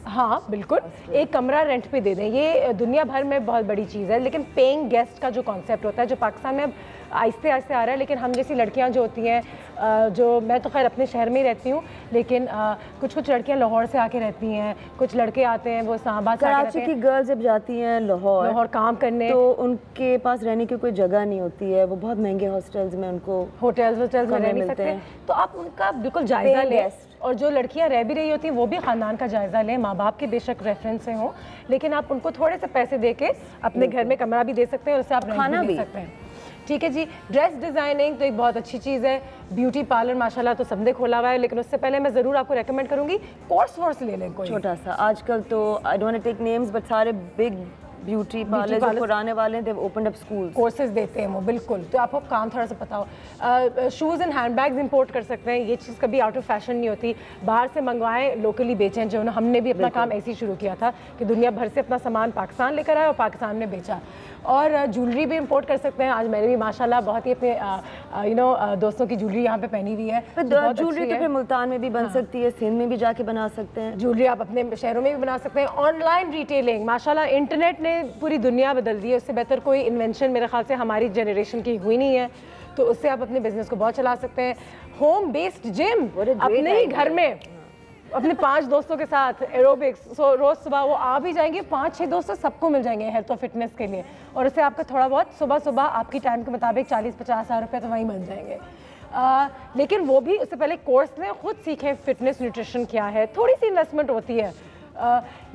हाँ बिल्कुल, एक कमरा रेंट पे दे दें। ये दुनिया भर में बहुत बड़ी चीज़ है, लेकिन पेइंग गेस्ट का जो कॉन्सेप्ट होता है, जो पाकिस्तान में आहिस्ते आहिस्ते आ रहा है, लेकिन हम जैसी लड़कियां जो होती हैं, जो मैं तो खैर अपने शहर में ही रहती हूँ, लेकिन कुछ लड़कियां लाहौर से आके रहती हैं, कुछ लड़के आते हैं वो इस्लामाबाद से आके रहते हैं। कराची की गर्ल्स जब जाती हैं लाहौर काम करने, तो उनके पास रहने की कोई जगह नहीं होती है, वो बहुत महंगे हॉस्टल्स में उनको होटल्स में रह नहीं सकते, तो आप उनका बिल्कुल जायज़ा लें। और जो लड़कियां रह भी रही होती हैं वो भी ख़ानदान का जायज़ा लें। माँ बाप के बेशक रेफरेंस से हों, लेकिन आप उनको थोड़े से पैसे दे के अपने घर में कमरा भी दे सकते हैं और उससे आप खाना भी दे सकते हैं, ठीक है जी। ड्रेस डिज़ाइनिंग तो एक बहुत अच्छी चीज़ है। ब्यूटी पार्लर माशाल्लाह तो सबने खोला हुआ है, लेकिन उससे पहले मैं ज़रूर आपको रेकमेंड करूँगी कोर्स ले लें कोई छोटा सा। आजकल तो I don't want to take names but सारे बिग ब्यूटी पार्लर जो पुराने वाले हैं, they opened up schools, courses देते हैं वो, बिल्कुल। तो आपको काम थोड़ा सा पता हो। शूज़ एंड हैंडबैग्स इंपोर्ट कर सकते हैं, ये चीज़ कभी आउट ऑफ फैशन नहीं होती। बाहर से मंगवाएं, लोकली बेचें। जो हमने भी अपना काम ऐसे ही शुरू किया था कि दुनिया भर से अपना सामान पाकिस्तान लेकर आए और पाकिस्तान में बेचा। और ज्वेलरी भी इंपोर्ट कर सकते हैं। आज मैंने भी माशाल्लाह बहुत ही अपने दोस्तों की ज्वेलरी यहाँ पे पहनी हुई है। ज्वेलरी तो फिर मुल्तान में भी बन सकती है, सिंध में भी जाके बना सकते हैं। ज्वेलरी आप अपने शहरों में भी बना सकते हैं। ऑनलाइन रिटेलिंग माशाल्लाह इंटरनेट ने पूरी दुनिया बदल दी है, उससे बेहतर कोई इन्वेंशन मेरे ख्याल से हमारी जनरेशन की हुई नहीं है। तो उससे आप अपने बिजनेस को बहुत चला सकते हैं। होम बेस्ड जिम, अपने ही घर में अपने 5 दोस्तों के साथ एरोबिक्स, रोज़ सुबह वो आ भी जाएंगे, 5-6 दोस्त सबको मिल जाएंगे हेल्थ और फिटनेस के लिए, और उससे आपका थोड़ा बहुत सुबह आपकी टाइम के मुताबिक 40-50 हज़ार रुपये तो वहीं बन जाएंगे। लेकिन वो भी उससे पहले कोर्स में खुद सीखें फिटनेस न्यूट्रिशन क्या है, थोड़ी सी इन्वेस्टमेंट होती है।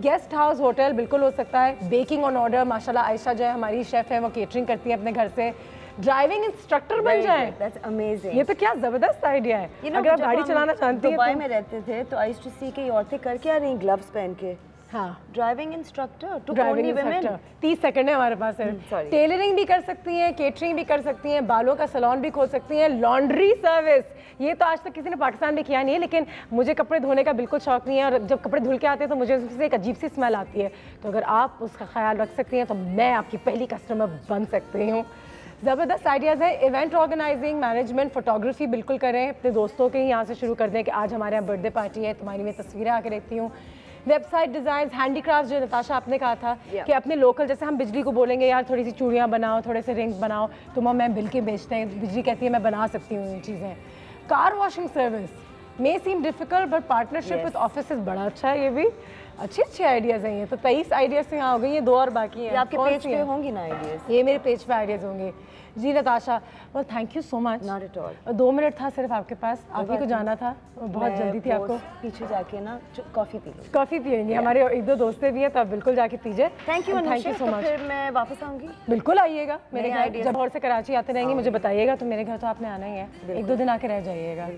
गेस्ट हाउस होटल बिल्कुल हो सकता है। बेकिंग ऑन ऑर्डर, माशाल्लाह आयशा जो है हमारी शेफ़ है, वो केटरिंग करती है अपने घर से। ड्राइविंग इंस्ट्रक्टर बन जाएं, दैट्स अमेजिंग। ये तो क्या ज़बरदस्त आइडिया है। अगर आप गाड़ी चलाना चाहती हैं, दुबई में रहते थे तो आई यूज्ड टू सी के औरतें करके आ रही ग्लव्स पहन के। हाँ, driving instructor to driving instructor 30 second है हमारे पास है। टेलरिंग भी कर सकती हैं, केटरिंग भी कर सकती हैं, बालों का सैलून भी खोल सकती हैं। लॉन्ड्री सर्विस, ये तो आज तक किसी ने पाकिस्तान में किया नहीं है, लेकिन मुझे कपड़े धोने का बिल्कुल शौक नहीं है, और जब कपड़े धुल के आते हैं तो मुझे उससे एक अजीब सी स्मेल आती है। तो अगर आप उसका ख्याल रख सकती हैं तो मैं आपकी पहली कस्टमर बन सकती हूँ। ज़बरदस्त आइडियाज़ है। इवेंट ऑर्गेनाइजिंग, मैनेजमेंट, फोटोग्राफी बिल्कुल करें। अपने दोस्तों के ही यहाँ से शुरू कर दें कि आज हमारे यहाँ बर्थडे पार्टी है, तुम्हारी मैं तस्वीरें आके देखती हूँ। वेबसाइट डिज़ाइन, हैंडीक्राफ्ट, जो नताशा आपने कहा था कि अपने लोकल, जैसे हम बिजली को बोलेंगे यार थोड़ी सी चूड़ियाँ बनाओ, थोड़े से रिंग्स बनाओ, तुम मैं बिल के बेचते हैं, बिजली कहती है मैं बना सकती हूँ ये चीज़ें। Car washing service may seem difficult but partnership with offices बड़ा अच्छा है। ये भी अच्छे आइडियाज़ हैं। ये तो 23 आइडियाज़ यहाँ हो गई हैं, 2 और बाकी हैं। आपके पेज पे होंगी ना आइडियाज़? ये मेरे पेज पे आइडियाज़ होंगे जी Natasha. Well thank you so much. Not at all. 2 minute था सिर्फ आपके पास, आप ही को जाना था, बहुत जल्दी थी आपको। पीछे जाके ना कॉफ़ी पी लो। कॉफ़ी पियेंगे, हमारे 1-2 दोस्तें भी हैं, तो आप बिल्कुल जाके पीजिए। Thank you so much. फिर मैं वापस आऊँगी? बिल्कुल आइएगा मेरे घर, जब और से कराची आते रहेंगे मुझे बताइएगा। तो मेरे घर तो आपने आना ही है, 1-2 दिन आके रह जाइएगा।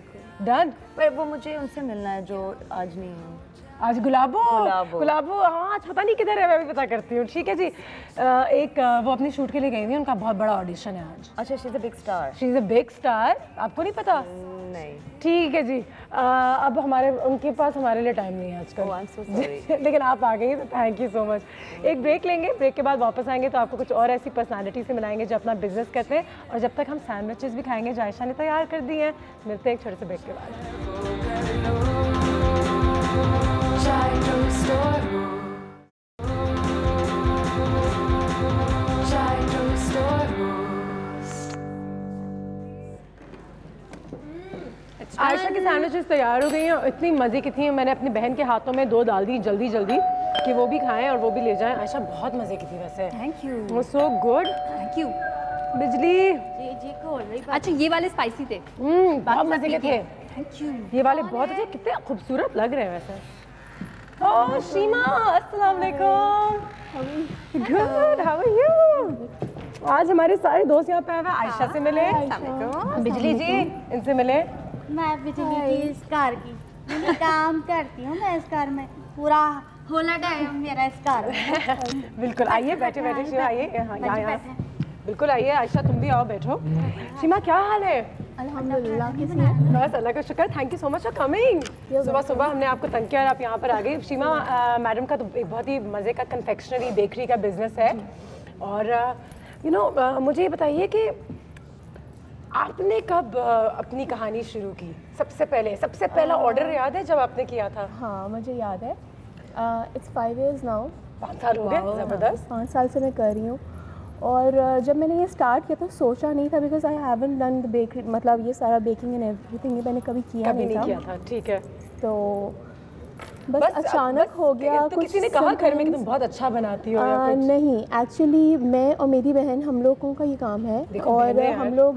डन। पर वो मुझे उनसे मिलना है जो आज नहीं है। आज गुलाबो हाँ आज पता नहीं किधर है, मैं भी पता करती हूँ। ठीक है जी, एक वो अपनी शूट के लिए गई हुई, उनका बहुत बड़ा ऑडिशन है आज। अच्छा, she is a big star. She is a big star, आपको नहीं पता? नहीं। ठीक है जी, अब उनके पास हमारे लिए टाइम नहीं है आजकल। I am so sorry. लेकिन आप आ गई तो थैंक यू सो मच। एक ब्रेक लेंगे, ब्रेक के बाद वापस आएंगे तो आपको कुछ और ऐसी पर्सनालिटी से मिलाएंगे जो अपना बिजनेस करते हैं, और जब तक हम सैंडविचेस भी खाएंगे जो आयशा ने तैयार कर दी हैं। मिलते हैं एक छोटे से ब्रेक के बाद। आयशा की सैंडविचेस तैयार हो गई हैं, इतनी मज़े की थी। मैंने अपनी बहन के हाथों में 2 डाल दी जल्दी जल्दी कि वो भी खाएं और वो भी ले जाएं। आयशा बहुत मज़े की थी वैसे। Thank you. वो सो गुड। Thank you. बिजली जी खोल रही। अच्छा ये वाले स्पाइसी थे। बहुत मज़े के थे। Thank you. ये वाले बहुत अच्छे, कितने खूबसूरत लग रहे हैं वैसे। ओह शीमा, अस्सलाम वालेकुम। Good, how are you? आज हमारे सारे दोस्त यहाँ पे आए हुए। आयशा से मिले, बिजली जी इनसे मिले। मैं बिजली की इस कार की मैं काम करती हूँ। मैं इस कार में पूरा होला टाइम मेरा इस कार में। बिल्कुल आइए, बैठे बैठे शिमा आइए यहाँ बिल्कुल आइए। आयशा तुम भी आओ, बैठो। शिमा क्या हाल है? अल्हम्दुलिल्लाह। बस अल्लाह का शुक्र। Thank you so much for coming. सुबह सुबह हमने आपको तंग किया और आप यहाँ पर आ गई। शिमा मैडम का तो एक बहुत ही मज़े का कन्फेक्शनरी बेकरी का बिजनेस है, और यू नो मुझे ये बताइए कि आपने कब अपनी कहानी शुरू की? सबसे पहला ऑर्डर याद है जब आपने किया था? हाँ मुझे याद है। It's 5 years now. 5 साल हो गए। ज़बरदस्त। 5 साल से मैं कर रही हूँ। और जब मैंने ये स्टार्ट किया तो सोचा नहीं था, because I haven't done the bakery, मतलब ये सारा बेकिंग एंड एवरीथिंग ये मैंने कभी किया नहीं था। ठीक है। तो बस अचानक हो गया। तो किसी ने कहा घर में कि तुम बहुत अच्छा बनाती हो या कुछ? नहीं, एक्चुअली मैं और मेरी बहन हम लोगों का ये काम है, और हम लोग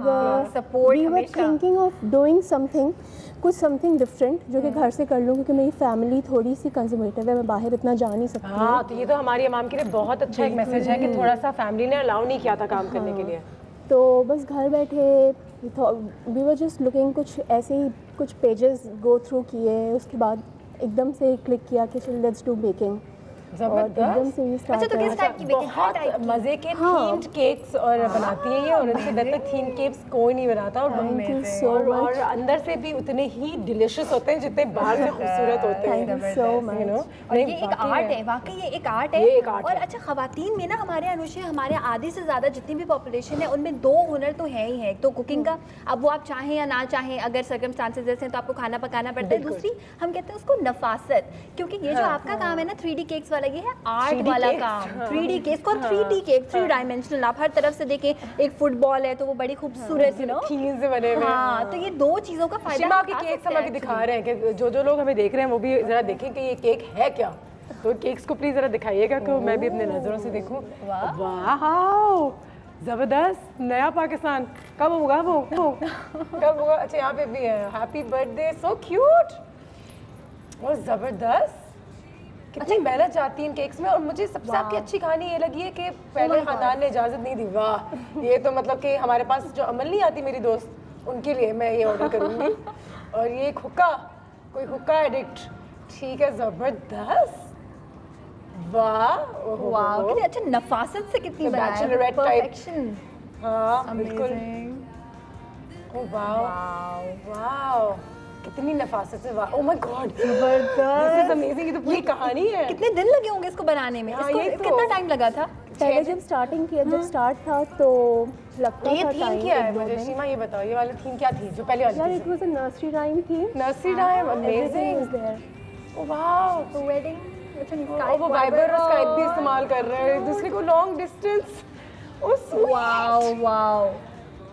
we were thinking of doing something different जो कि घर से कर लूँ, क्योंकि मेरी फैमिली थोड़ी सी कंजर्वेटिव है, मैं बाहर इतना जा नहीं सकती। हाँ, तो ये तो हमारी इमाम के लिए बहुत अच्छा एक मैसेज है कि थोड़ा सा फैमिली ने अलाउ नहीं किया था काम करने के लिए। तो बस घर बैठे वी वर जस्ट लुकिंग, कुछ ऐसे ही कुछ पेजेस गो थ्रू किए, उसके बाद एकदम से क्लिक किया कि चलो लेट्स डू बेकिंग। एकदम से ये स्टार्ट। अच्छा तो किस टाइप की बेकिंग? बहुत मजे के थीम्ड केक्स और बनाती है ये, और इनसे बेहतर थीम केक्स कोई नहीं बनाता। और अंदर से भी उतने ही डिलिशियस होते हैं जितने बाहर से खूबसूरत होते हैं। Thank you so much. और ये एक आर्ट है, वाकई ये एक आर्ट है। और अच्छा ख़वातीन में ना हमारे अनुषे हमारे आधे से ज़्यादा जितनी भी पॉपुलेशन है उनमें 2 हुनर तो है ही है। एक तो कुकिंग का, अब वो आप चाहें या ना चाहें, अगर सर्कमस्टांसेस जैसे हैं तो आपको खाना पकाना पड़ता है। दूसरी हम कहते हैं उसको नफासत, क्योंकि ये जो आपका काम है ना 3D केक्स वाला, ये है आर्ट वाला काम। 3D केक्स और 3D केक 3 डायमेंशनल, आप हर तरफ से देखें। एक फुटबॉल है तो वो बड़ी खूबसूरत सी थीम से बने हुए। हाँ, तो ये 2 चीज़ों का फायदा शिमा के केक्स हम अभी दिखा रहे हैं कि जो लोग हमें देख रहे हैं वो भी जरा देखें कि ये केक है क्या। तो केक्स को प्लीज जरा दिखाइएगा कि मैं भी अपने नजरों से देखूं। वाह, जबरदस्त, नया पाकिस्तान। कब होगा वो? कब होगा? अच्छा यहाँ पे भी है, हैप्पी बर्थडे, सो क्यूट और जबरदस्त। कितनी मेहनत जाती है इन केक्स में। और मुझे सबसे आपकी अच्छी कहानी ये लगी है कि पहले खानदान ने इजाज़त नहीं दी। वाह, ये तो मतलब कि हमारे पास जो अमल नहीं आती मेरी दोस्त, उनके लिए मैं ये ऑर्डर करूँगी। और ये हुक्का, कोई हुक्का एडिक्ट। ठीक है, ज़बरदस्त। वाह वाह, कितनी अच्छा नफासत से कितनी बैचलरेट परफेक्शन। हाँ बिल्कुल। वाह वाह, कितनी नफासत से। वाह, ओह माय गॉड, जबरदस्त, दिस इज अमेजिंग। ये तो पूरी कहानी है। कितने दिन लगे होंगे इसको बनाने में? इसको कितना टाइम लगा था? पहले जब स्टार्टिंग किया, जब स्टार्ट था तो लगता था ये थीम क्या है? मुझे सीमा ये बताओ, ये वाली थीम क्या थी जो पहले वाली? यार it was a nursery rhyme theme. Nursery rhyme, amazing. Oh wow, wedding, वो वाइबर और स्काइप भी इस्तेमाल कर रहे हैं दूसरे को, long distance. Wow wow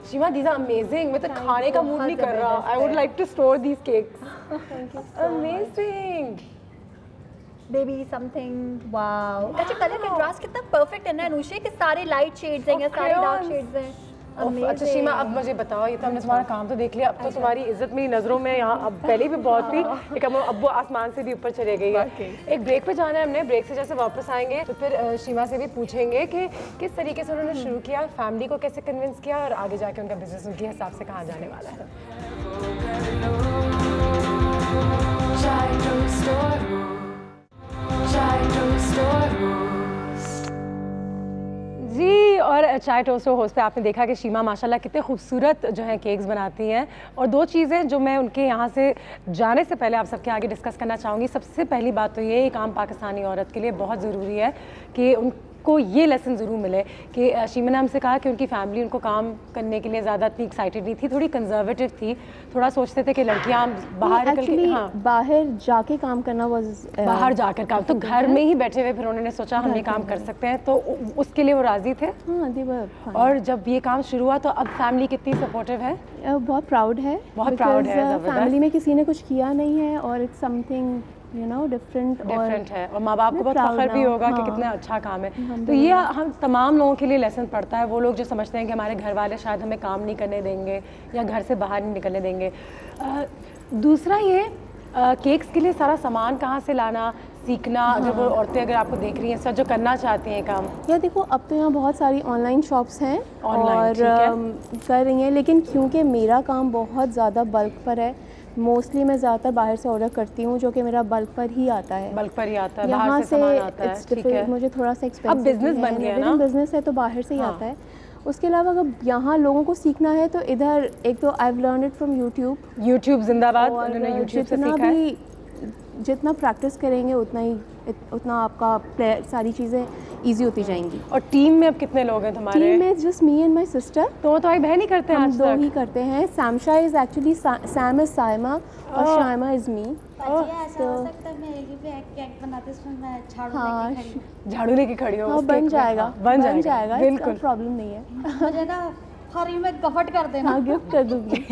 Shima, these are amazing। मैं तो खाने का मूड नहीं कर रहा। I would like to store these cakes। Thank you। Amazing। Baby something. Wow, अच्छा कलर कंट्रास्ट कितना परफेक्ट है ना अनुषे, कि सारे लाइट शेड्स हैं या सारे डार्क शेड्स हैं। अच्छा सीमा, अब मुझे बताओ, ये तो हमने तुम्हारा काम तो देख लिया, अब तो तुम्हारी इज्जत मेरी नज़रों में यहाँ अब पहले भी बहुत थी, लेकिन अब वो आसमान से भी ऊपर चले गई है। एक ब्रेक पे जाना है हमने, ब्रेक से जैसे वापस आएंगे तो फिर सीमा से भी पूछेंगे कि किस तरीके से उन्होंने शुरू किया, फैमिली को कैसे कन्विंस किया, और आगे जाके उनका बिजनेस उनके हिसाब से कहाँ जाने वाला है। Chai Toast Host. जी, और चाय टोस्ट होस्ट पे आपने देखा कि शीमा माशाल्लाह कितने खूबसूरत जो है केक्स बनाती हैं। और दो चीज़ें जो मैं उनके यहाँ से जाने से पहले आप सबके आगे डिस्कस करना चाहूँगी। सबसे पहली बात तो ये एक आम पाकिस्तानी औरत के लिए बहुत ज़रूरी है कि उनको ये लेसन ज़रूर मिले कि शीमा ने हमसे कहा कि उनकी फैमिली उनको काम करने के लिए ज़्यादा इतनी एक्साइटेड नहीं थी, थोड़ी कंजर्वेटिव थी, थोड़ा सोचते थे कि लड़कियाँ बाहर निकल के बाहर जाके काम करना बाहर जाकर काम, तो घर में ही बैठे हुए फिर उन्होंने सोचा हम ये काम कर सकते हैं, तो उसके लिए वो राज़ी थे। और जब ये काम शुरू हुआ तो अब फैमिली कितनी सपोर्टिव है? बहुत प्राउड है, बहुत प्राउड है। फैमिली में किसी ने कुछ किया नहीं है और इट्स समथिंग डिफरेंट है, और माँ बाप को बहुत फख्र भी होगा कि कितना अच्छा काम है। तो ये हम तमाम लोगों के लिए लेसन पड़ता है। वो लोग जो समझते हैं कि हमारे घर वाले शायद हमें काम नहीं करने देंगे या घर से बाहर नहीं निकलने देंगे। दूसरा ये केक्स के लिए सारा सामान कहाँ से लाना सीखना, अगर वो औरतें अगर आपको देख रही हैं सर जो करना चाहती हैं काम, या देखो अब तो यहाँ बहुत सारी ऑनलाइन शॉप्स हैं और कर रही हैं, लेकिन क्योंकि मेरा काम बहुत ज़्यादा बल्क पर है, मोस्टली मैं ज़्यादातर बाहर से ऑर्डर करती हूँ जो कि मेरा बल्क पर ही आता है। यहाँ से मुझे थोड़ा सा एक्सपेंसिव, अब बिजनेस बन गया ना, बिजनेस है तो बाहर से ही आता है। उसके अलावा अगर यहाँ लोगों को सीखना है तो इधर एक तो I learn it from YouTube जिंदाबाद, उन्होंने यूट्यूब से सीखा है। जितना प्रैक्टिस करेंगे उतना आपका सारी चीज़ें इजी होती जाएंगी। और टीम में अब कितने लोग हैं तुम्हारे? टीम में just me and my sister. तो भाई बहन ही करते हैं? हम दो ही करते हैं। Samsha is actually Sam is Saima और शाइमा इज मी। झाड़ू लेके खड़ी हो? बन जाएगा बिल्कुल, प्रॉब्लम नहीं है। मुझे ना फ्री में गिफ्ट कर देना। हाँ, गिफ्ट कर दूंगी।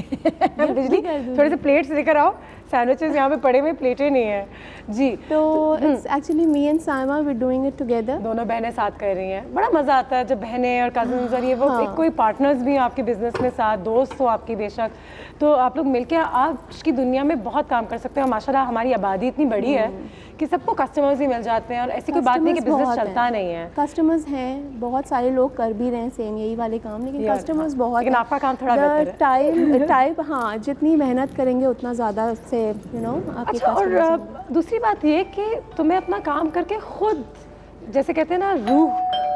बिजली थोड़े से प्लेट्स लेकर आओ, सैंडविचेस यहाँ पे पड़े हुए प्लेटें नहीं है जी। तो it's actually me and Saima we doing it together. दोनों बहनें साथ कर रही हैं, बड़ा मज़ा आता है जब बहनें और कज़न्स और ये वो कोई पार्टनर्स भी हो आपके बिजनेस में, साथ दोस्त हो आपकी बेशक, तो आप लोग मिलके आज की दुनिया में बहुत काम कर सकते हैं। माशाल्लाह हमारी आबादी इतनी बड़ी है कि सबको कस्टमर्स ही मिल जाते हैं और ऐसी कोई बात नहीं कि बिजनेस चलता नहीं है। कस्टमर्स हैं, बहुत सारे लोग कर भी रहे हैं सेम यही वाले काम, लेकिन कस्टमर्स बहुत, लेकिन आपका काम थोड़ा बेहतर है। टाइप हाँ, जितनी मेहनत करेंगे उतना ज़्यादा से आपके। अच्छा, और दूसरी बात ये कि तुम्हें अपना काम करके खुद, जैसे कहते हैं ना रूह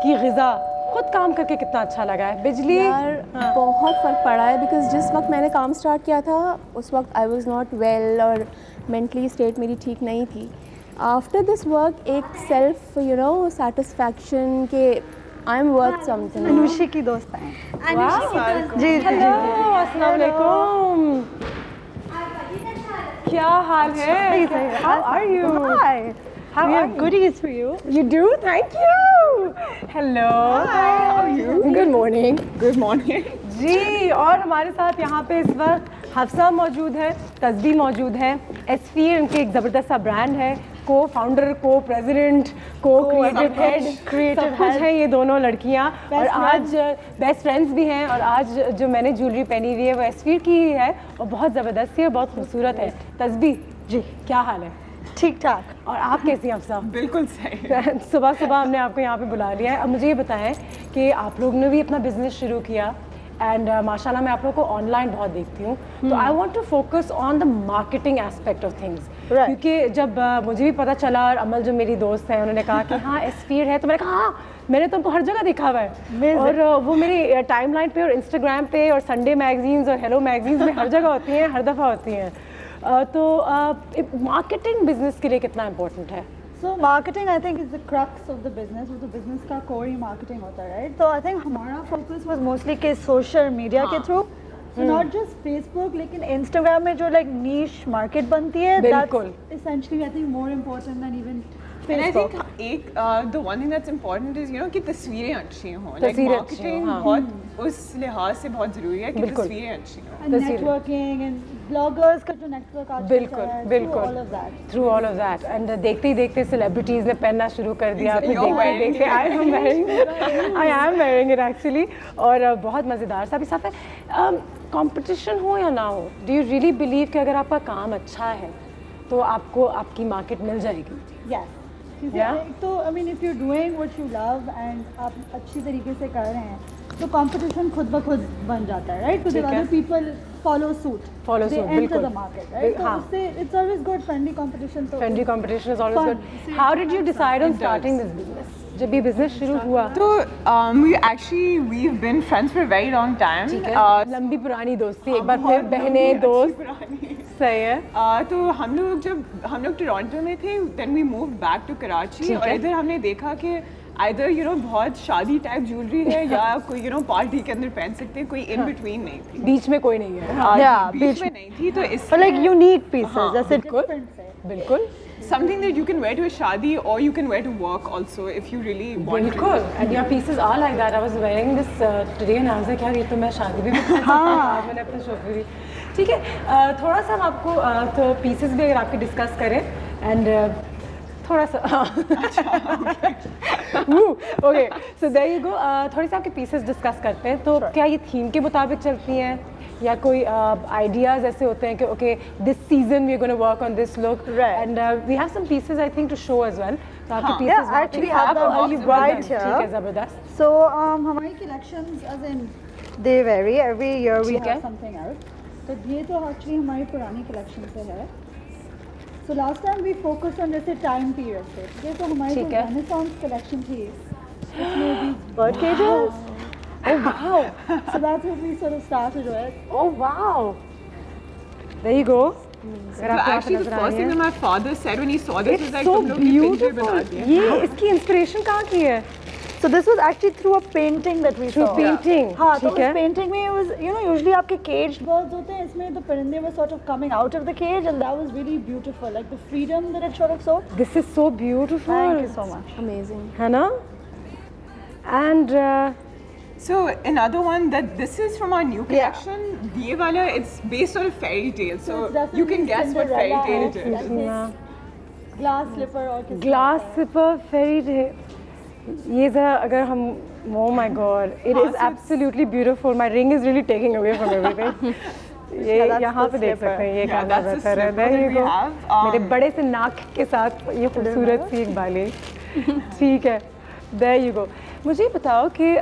की ग़िज़ा, खुद काम करके कितना अच्छा लगा है? बिजली यार बहुत फ़र्क पड़ा है, बिकॉज जिस वक्त मैंने काम स्टार्ट किया था उस वक्त आई वॉज नॉट वेल और मेंटली स्टेट मेरी ठीक नहीं थी। आफ्टर दिस वर्क एक सेल्फ सेटिस्फैक्शन के आई एम वर्थ समथिंग। अनुषी की दोस्त हैं। जी अस्सलाम वालेकुम, क्या हाल है? How are you? Hi. How are goodies for you? You do? Thank you. Hello. Hi. How are you? Good morning. Good morning. जी, और हमारे साथ यहाँ पे इस वक्त हफ्सा मौजूद है, तस्बी मौजूद है। एस्फीयर इनके एक ज़बरदस्त सा ब्रांड है, को फाउंडर, को प्रेसिडेंट, को क्रिएटिव हेड, सब कुछ है ये दोनों लड़कियाँ, और आज बेस्ट फ्रेंड्स भी हैं। और आज जो मैंने ज्वेलरी पहनी हुई है वो एस्फीयर की ही है और बहुत ज़बरदस्त है, बहुत खूबसूरत है। तस्बी जी, क्या हाल है? ठीक ठाक। और आप कैसी हैं अफसा? बिल्कुल सही। सुबह सुबह हमने आपको यहाँ पे बुला लिया है। अब मुझे ये बताएं कि आप लोग ने भी अपना बिजनेस शुरू किया एंड माशाल्लाह मैं आप लोगों को ऑनलाइन बहुत देखती हूँ, तो I want to focus on the marketing aspect of things, क्योंकि जब मुझे भी पता चला और अमल जो मेरी दोस्त है उन्होंने कहा कि हाँ एस्फीयर है, तो मैंने कहा हाँ मैंने तुमको हर जगह देखा हुआ है, और वो मेरी टाइमलाइन पे और इंस्टाग्राम पे और संडे मैगजीन्स और हेलो मैगजीन्स में हर जगह होती हैं, हर दफ़ा होती हैं। तो मार्केटिंग बिजनेस के लिए कितना इम्पोर्टेंट है? So marketing I think is the crux of the business, वो तो business का core ही marketing होता है, right? तो I think हमारा focus was mostly के social media के through, so not just Facebook, लेकिन Instagram में जो like niche market बनती है, that's essentially I think more important than even Facebook. And I think the one thing that's important is कि तस्वीरें अच्छी हों, like marketing बहुत उस लिहाज से बहुत ज़रूरी है कि तस्वीरें अच्छी हों। And networking and bloggers का जो network आज through all of that and देखते ही देखते celebrities ने पहनना शुरू कर दिया, फिर देखते I am wearing it actually, और बहुत मज़ेदार सा भी साथ है। कंपटीशन हो या ना हो, do you really believe कि अगर आपका काम अच्छा है तो आपको आपकी मार्केट मिल जाएगी? Yes. तो I mean if you're doing what you love and आप अच्छी तरीके से कर रहे हैं तो कंपटीशन खुद ब खुद बन जाता है, राइट? तो other people follow suit. They enter the market, right? So it's always good, friendly competition. So friendly competition is always good. How did you decide on starting this business? जब ये business शुरू हुआ तो we've been friends for a very long time. लंबी पुरानी दोस्ती, एक बार फिर बहनें दोस्त सही है। तो हम लोग टोरंटो में थे, then we moved back to Karachi और इधर हमने देखा कि either बहुत शादी टाइप ज्वेलरी है या कोई पार्टी के अंदर पहन सकते हैं, कोई in between नहीं थी, बीच में कोई नहीं है, बीच में नहीं थी, तो इस like unique pieces जैसे बिल्कुल something that you can wear to a shadi or you can wear to work also if you really want to. Bilkul. And your pieces are like that. I was wearing this today and I was like यार ये तो मैं शादी में पहन सकती हूँ, मैंने अपने शो पे भी। ठीक है, थोड़ा सा हम आपको तो pieces भी अगर आपके डिस्कस करें and थोड़ा सा okay so there you go, थोड़ी सी आपके पीसेस डिस्कस करते हैं। तो क्या ये थीम के मुताबिक चलती हैं या कोई आइडियाज़ ऐसे होते हैं कि okay this season we are gonna work on this look and we have some pieces I think to show as well. तो आपके पीसेस एक्चुअली हैव राइट ठीक है, ज़बरदस्त। सो हमारी collections as in they very every year we have something out. तो ये तो actually हमारी पुरानी कलेक्शन से है। So last time we focused on जैसे time period पे, ये तो हमारी जो Renaissance collection थी, उसमें भी bird cages. Oh wow! So that's what we sort of started with. Oh wow! There you go. So actually the first thing that my father said when he saw this was like, so beautiful. ये इसकी inspiration कहाँ की है? So this was actually through a painting that we saw. Through painting. हाँ, तो उस painting में it was, you know, usually आपके caged birds होते हैं, इसमें तो परिंदे were sort of coming out of the cage and that was really beautiful, like the freedom that it sort of showed. This is so beautiful. Thank you so much. Amazing. है ना? And so another one that this is from our new collection. ये वाला it's based on a fairy tale, so you can guess what fairy tale it is. Glass slipper और glass slipper fairy tale. ये ज़रा अगर हम oh my god it is absolutely beautiful, my ring is really taking away from everything. ये यहाँ पे देख सकते हैं, ये काफ़ी बेहतर है। ये मेरे बड़े से नाक के साथ ये खूबसूरत सी एक बाली। ठीक है, there you go। मुझे बताओ कि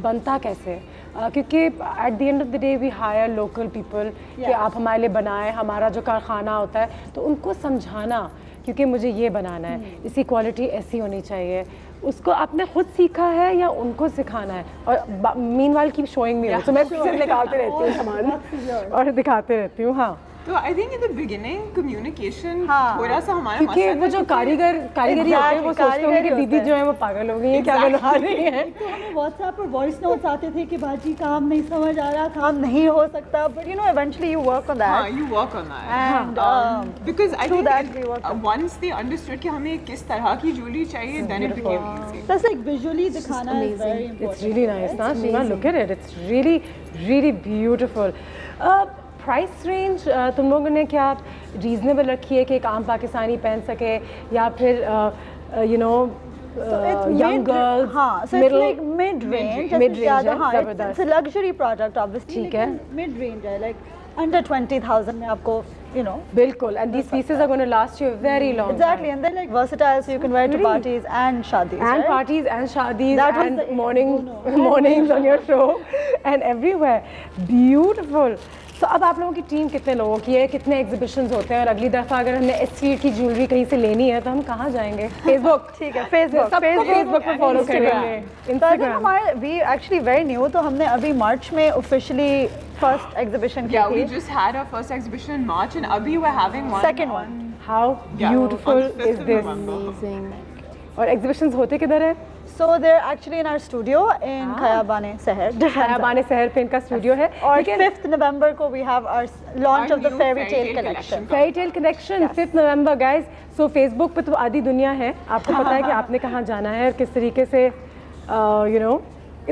बनता कैसे, क्योंकि at the end of the day we hire local people कि आप हमारे लिए बनाएं, हमारा जो कारखाना होता है तो उनको समझाना, क्योंकि मुझे ये बनाना है, इसकी क्वालिटी ऐसी होनी चाहिए, उसको आपने खुद सीखा है या उनको सिखाना है? और मीनवाइल कीप शोइंग मी, तो मैं सिर्फ निकालते रहती हूँ सामान और दिखाते रहती हूँ। हाँ, तो I think in the beginning communication थोड़ा सा हमारा, क्योंकि वो जो कारीगरी होते हैं वो सोचते होंगे कि दीदी जो है वो पागल हो गई है, क्या बना रही है। तो हमें व्हाट्सएप पर वॉइस नोट्स आते थे कि बाजी काम नहीं समझ आ रहा, काम नहीं हो सकता, but you know eventually you work on that. हाँ, you work on that and because I think once they understood कि हमें किस तरह की ज्वेलरी चाहिए, then it became easy. Just like visually दिखाना is very important. It's really nice, ना Shima, look at it, it's really beautiful. Price range तुम लोगों ने क्या रीजनेबल रखी है कि एक आम पाकिस्तानी पहन सके या फिर यू नो young girls? हाँ, so it's like mid-range. हाँ, it's a luxury product obviously. ठीक है, mid-range है, like under 20,000 में आपको, you know. बिल्कुल, and these pieces are going to last you a very long time. Exactly, and they're like versatile, so you can wear to parties and shadis. And right? Parties and shadis and mornings on your show and everywhere. Beautiful. तो अब आप लोगों की team कितने लोगों की है, कितने एग्जीबिशंस होते हैं, और अगली दफ़ा अगर हमने एसवी की ज्वेलरी कहीं से लेनी है तो हम कहाँ जाएंगे? फेसबुक, ठीक है, फेसबुक पे फॉलो करेंगे, इंस्टाग्राम। हमारे वी एक्चुअली वेरी न्यू, तो हमने अभी मार्च में ऑफिशियली फर्स्ट एग्जीबिशन की थी। we just had our first exhibition in March and अभी we're having one second one. How beautiful is this? Amazing. और एग्जीबिशंस होते किधर है? So they're actually in our studio in Khayabane Seher. Khayabane Seher पे इनका studio है। और 5th November को we have our launch of the fairy tale collection. Fairy tale collection 5th November guys. So Facebook पे तो आधी दुनिया है, आपको पता है कि आपने कहाँ जाना है और किस तरीके से you know.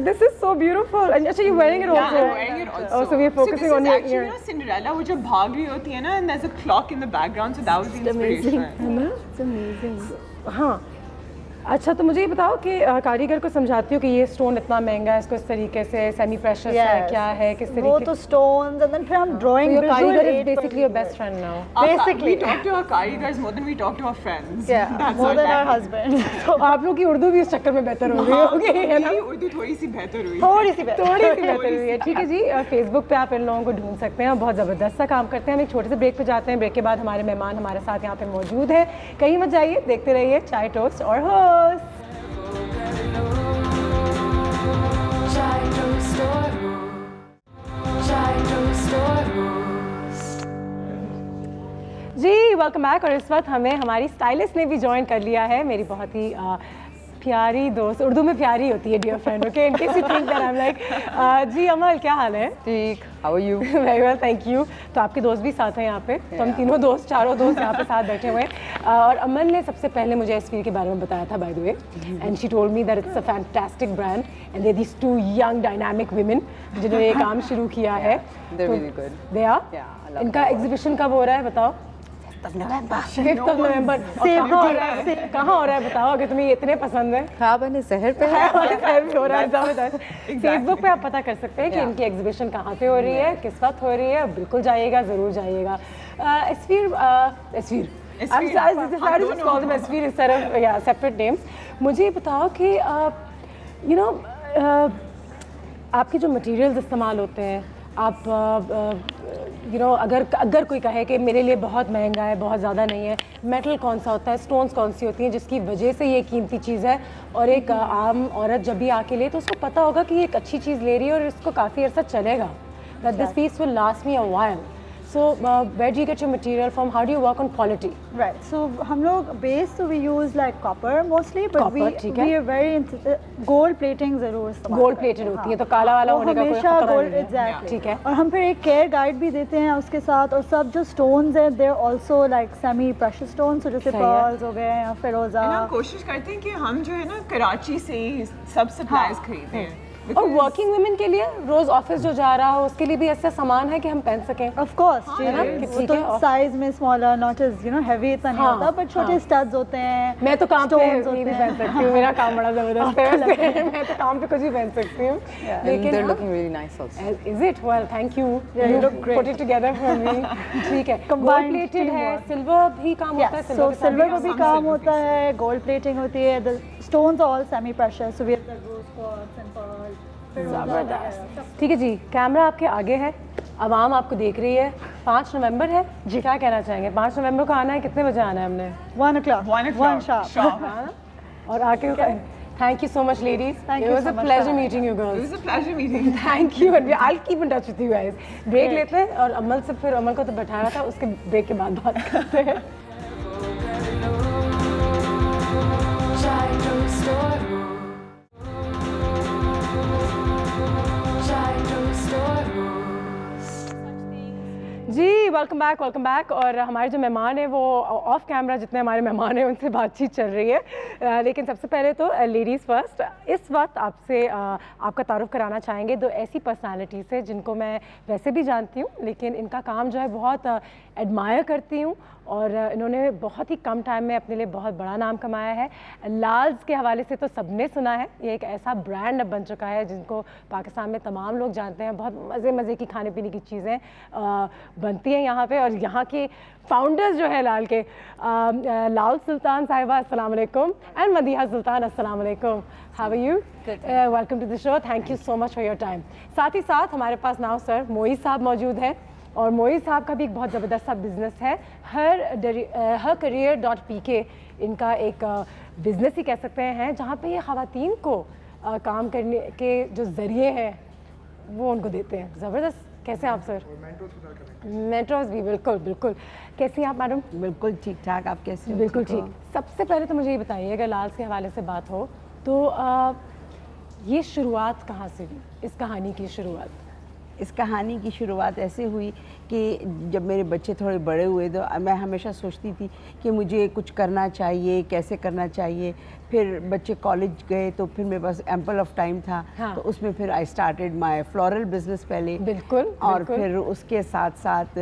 This is so beautiful. And actually you're wearing it also. Yeah, I'm wearing it also. Oh, so we're focusing on your ear. Actually, you know, Cinderella, वो जब भाग रही होती है ना, and there's a clock in the background, so that was the inspiration. It's amazing. It's amazing. हाँ, अच्छा, तो मुझे ये बताओ कि कारीगर को समझाती हो कि ये स्टोन इतना महंगा है, इसको इस तरीके से सेमी प्रेशियस है, क्या है, किस तरीके? वो तो स्टोन्स एंड देन फिर हम drawing karigar is basically your best friend now. Basically we talk to our karigars more than we talk to our friends, more than our husband. तो आप लोग की उर्दू भी इस चक्कर में बेहतर हो गई होगी, है ना? उर्दू थोड़ी सी बेहतर हुई, थोड़ी सी बेहतर हुई है। ठीक है जी, फेसबुक पे आप इन लोगों को ढूंढ सकते हैं, बहुत ज़बरदस्त सा काम करते हैं। हम एक छोटे से ब्रेक पे जाते हैं, ब्रेक के बाद हमारे मेहमान हमारे साथ यहाँ पे मौजूद हैं। कहीं मत जाइए, देखते रहिए चाय टोस्ट और होस्ट। जी वेलकम बैक। और इस वक्त हमें हमारी स्टाइलिस्ट ने भी ज्वाइन कर लिया है, मेरी बहुत ही प्यारी दोस्त। उर्दू में प्यारी होती है dear friend, okay, in case you think that I am like. जी अमल, क्या हाल है? ठीक, how are you? Very well, thank you. तो आपके दोस्त भी साथ हैं यहाँ पे, तो हम तीनों दोस्त, चारों दोस्त यहाँ पे साथ बैठे हुए हैं। और अमल ने सबसे पहले मुझे एस्फीर के बारे में बताया था, by the way, and she told me that it's a fantastic brand and they these 2 young dynamic women जिन्होंने ये काम शुरू किया है। They are. इनका एग्जीबिशन कब हो रहा है बताओ? 5th नवंबर। कहाँ हो रहा है बताओ, अगर तुम्हें इतने पसंद है। हाँ, मैंने शहर पे है, हो रहा है ज़बरदस्त। फेसबुक पे आप पता कर सकते हैं कि इनकी एग्जीबिशन कहाँ पे हो रही है, किस वक्त हो रही है। बिल्कुल जाइएगा, ज़रूर जाइएगा। Separate names. मुझे बताओ कि यू नो आपके जो मटेरियल्स इस्तेमाल होते हैं, आप यू नो अगर कोई कहे कि मेरे लिए बहुत महंगा है, बहुत ज़्यादा नहीं है, मेटल कौन सा होता है, स्टोन्स कौन सी होती हैं जिसकी वजह से ये कीमती चीज़ है, और एक आम औरत जब भी आके ले तो उसको पता होगा कि ये एक अच्छी चीज़ ले रही है और इसको काफ़ी अर्सा चलेगा, that this piece will last me a while. So where do you get your material from? How do you work on quality? Right. So हम लोग base so we use like copper mostly, but we are very gold plating ज़रूर इस्तेमाल। Gold plated होती है तो काला वाला होने का कोई खतरा नहीं है। Exactly. ठीक है। और हम फिर एक care guide भी देते हैं उसके साथ, और सब जो stones हैं they're also like semi precious stones, so जैसे pearls हो गए या फिरोजा। हम कोशिश करते हैं कि हम जो है ना कराची से ही सब supplies खरीदें हैं। और वर्किंग वुमेन के लिए रोज ऑफिस जो जा रहा हो उसके लिए भी ऐसा सामान है कि हम पहन सकें? ऑफ कोर्स, वो तो साइज में smaller, not as you know heavy इतना नहीं होता, बट छोटे स्टड्स होते हैं। मैं तो काम पे भी पहन सकती हूँ, मेरा काम बड़ा जबरदस्त है, मैं तो काम पे कुछ भी पहन सकती हूँ। लेकिन they're looking really nice also. Is it? Well, thank you. You put it together for me. ठीक है। गोल्ड प्लेटेड है, सिल्वर भी काम होता है? सिल्वर में भी काम होता है, गोल्ड प्लेटिंग होती है, the stones are all semi precious, so we have the rose quartz and pearl. ज़बरदस्त। ठीक है जी, कैमरा आपके आगे है, आवाम आपको देख रही है। 5 नवंबर है जी, क्या कहना चाहेंगे? 5 नवंबर को आना है, कितने बजे आना है हमने? 1 o'clock, 1 sharp. और आके thank you so much ladies, it was a pleasure meeting you girls. It was a pleasure meeting. Thank you, and I will keep in touch with you guys. Break लेते हैं और अमल से, फिर अमल को तो बैठाया था, उसके ब्रेक के बाद बात करते हैं। जी वेलकम बैक। और हमारे जो मेहमान हैं वो ऑफ कैमरा, जितने हमारे मेहमान हैं उनसे बातचीत चल रही है, लेकिन सबसे पहले तो लेडीज़ फर्स्ट। इस वक्त आपसे आपका तारुफ कराना चाहेंगे 2 ऐसी पर्सनालिटी से जिनको मैं वैसे भी जानती हूँ, लेकिन इनका काम जो है बहुत एडमायर करती हूँ, और इन्होंने बहुत ही कम टाइम में अपने लिए बहुत बड़ा नाम कमाया है। लाल्स के हवाले से तो सबने सुना है, ये एक ऐसा ब्रांड अब बन चुका है जिनको पाकिस्तान में तमाम लोग जानते हैं। बहुत मज़े की खाने पीने की चीज़ें बनती हैं यहाँ पे, और यहाँ के फाउंडर्स जो है लाल के, लाल सुल्तान साहिबा अस्सलाम वालेकुम, एंड मदीहा सुल्तान अस्सलाम वालेकुम। How are you? Welcome to the show, thank you so much for your time. साथ ही साथ हमारे पास नाउ सर मोई साहब मौजूद हैं, और मोई साहब का भी एक बहुत ज़बरदस्त सा बिज़नेस है, हर career.pk इनका एक बिज़नेस ही कह सकते हैं, जहाँ पे ये ख़वातीन को काम करने के जो ज़रिए हैं वो उनको देते हैं। ज़बरदस्त। कैसे आप सर? मेंटोर्स भी, बिल्कुल। कैसी हैं आप मैडम? बिल्कुल ठीक ठाक, आप कैसे हो? बिल्कुल ठीक। सबसे पहले तो मुझे ये बताइए, अगर लाल्स के हवाले से बात हो तो ये शुरुआत कहाँ से हुई, इस कहानी की शुरुआत? इस कहानी की शुरुआत ऐसे हुई कि जब मेरे बच्चे थोड़े बड़े हुए तो मैं हमेशा सोचती थी कि मुझे कुछ करना चाहिए, कैसे करना चाहिए। फिर बच्चे कॉलेज गए तो फिर मेरे पास एम्पल ऑफ टाइम था, तो उसमें फिर I started my floral business पहले। बिल्कुल। और फिर उसके साथ साथ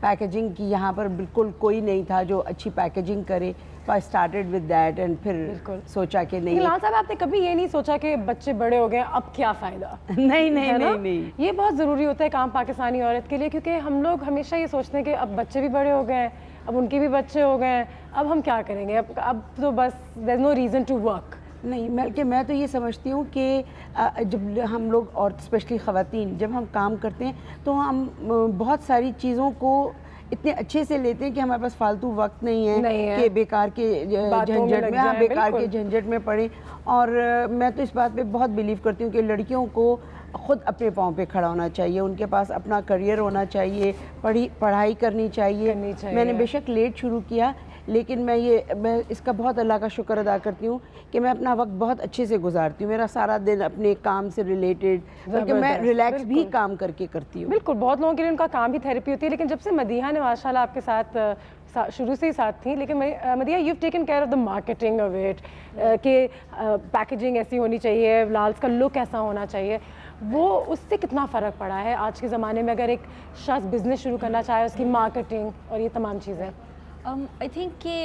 पैकेजिंग की यहाँ पर बिल्कुल कोई नहीं था जो अच्छी पैकेजिंग करे, started with that and फिर सोचा कि नहीं। लाल साहब आपने कभी ये नहीं सोचा कि बच्चे बड़े हो गए अब क्या फ़ायदा? नहीं। ये बहुत ज़रूरी होता है काम पाकिस्तानी औरत के लिए, क्योंकि हम लोग हमेशा ये सोचते हैं कि अब बच्चे भी बड़े हो गए हैं, अब उनके भी बच्चे हो गए हैं, अब हम क्या करेंगे, अब तो बस there is no reason to work. नहीं, मैं तो ये समझती हूँ कि जब हम लोग और स्पेशली ख़वातीन जब हम काम करते हैं तो हम बहुत सारी चीज़ों को इतने अच्छे से लेते हैं कि हमारे पास फालतू वक्त नहीं है कि बेकार के झंझट में, हाँ, बेकार के झंझट में पड़े। और मैं तो इस बात पे बहुत बिलीव करती हूँ कि लड़कियों को ख़ुद अपने पाँव पे खड़ा होना चाहिए, उनके पास अपना करियर होना चाहिए, पढ़ाई करनी चाहिए। मैंने बेशक लेट शुरू किया, लेकिन मैं इसका बहुत अल्लाह का शुक्र अदा करती हूँ कि मैं अपना वक्त बहुत अच्छे से गुजारती हूँ। मेरा सारा दिन अपने काम से रिलेटेड, बल्कि मैं रिलैक्स भी काम करके करती हूँ। बिल्कुल, बहुत लोगों के लिए उनका काम भी थेरेपी होती है। लेकिन जब से मदीहा ने माशाल्लाह आपके साथ शुरू से ही साथ थी, लेकिन Madiha you taken care of the marketing of it, कि पैकेजिंग ऐसी होनी चाहिए, लाल्स का लुक ऐसा होना चाहिए, वो उससे कितना फ़र्क पड़ा है आज के ज़माने में अगर एक शख्स बिज़नेस शुरू करना चाहे, उसकी मार्केटिंग और ये तमाम चीज़ें? आई थिंक कि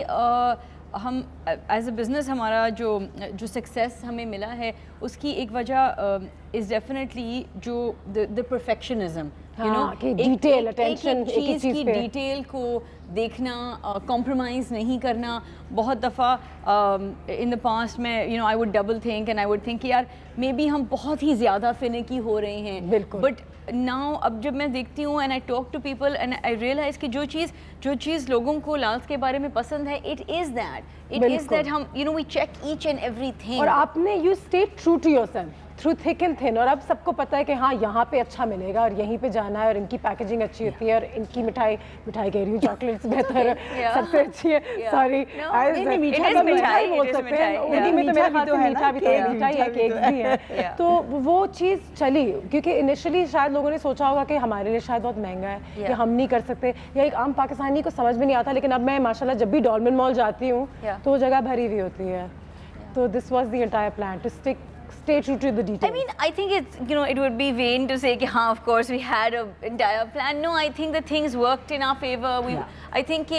हम एज अ बिज़नेस हमारा जो सक्सेस हमें मिला है उसकी एक वजह इज़ डेफिनेटली जो the perfectionism, you know, detail attention, एक चीज़ की डिटेल को देखना, कॉम्प्रोमाइज़ नहीं करना। बहुत दफ़ा इन द पास्ट में you know I would double think and I would think यार मे बी हम बहुत ही ज़्यादा फिनिकी हो रहे हैं। बिल्कुल। बट नाउ अब जब मैं देखती हूँ and I talk to people and I realise कि जो चीज़ लोगों को लाल्स के बारे में पसंद है, इट इज़ दैट हम you know we check each and everything. और आपने you stay true to yourself through thick and thin, और अब सबको पता है कि हाँ यहाँ पे अच्छा मिलेगा और यहीं पे जाना है, और इनकी पैकेजिंग अच्छी होती है, और इनकी मिठाई कह रही हूँ, चॉकलेट्स बेहतर है, सबसे अच्छी है। सॉरी, मिठाई बोल सकते हैं, उर्दू में तो मेरे ख्याल से मीठा भी है, मिठाई है, केक भी है। तो वो चीज़ चली, क्योंकि इनिशियली शायद लोगों ने सोचा होगा कि हमारे लिए शायद बहुत महंगा है कि हम नहीं कर सकते, या एक आम पाकिस्तानी को समझ में नहीं आता। लेकिन अब मैं माशाल्लाह जब भी डॉल्मेन मॉल जाती हूँ तो वो जगह भरी हुई होती है। तो this was the entire plan to stay true to the details. I mean, I think it's, you know, it would be vain to say, "Ha, of course, we had an entire plan." No, I think the things worked in our favor. I think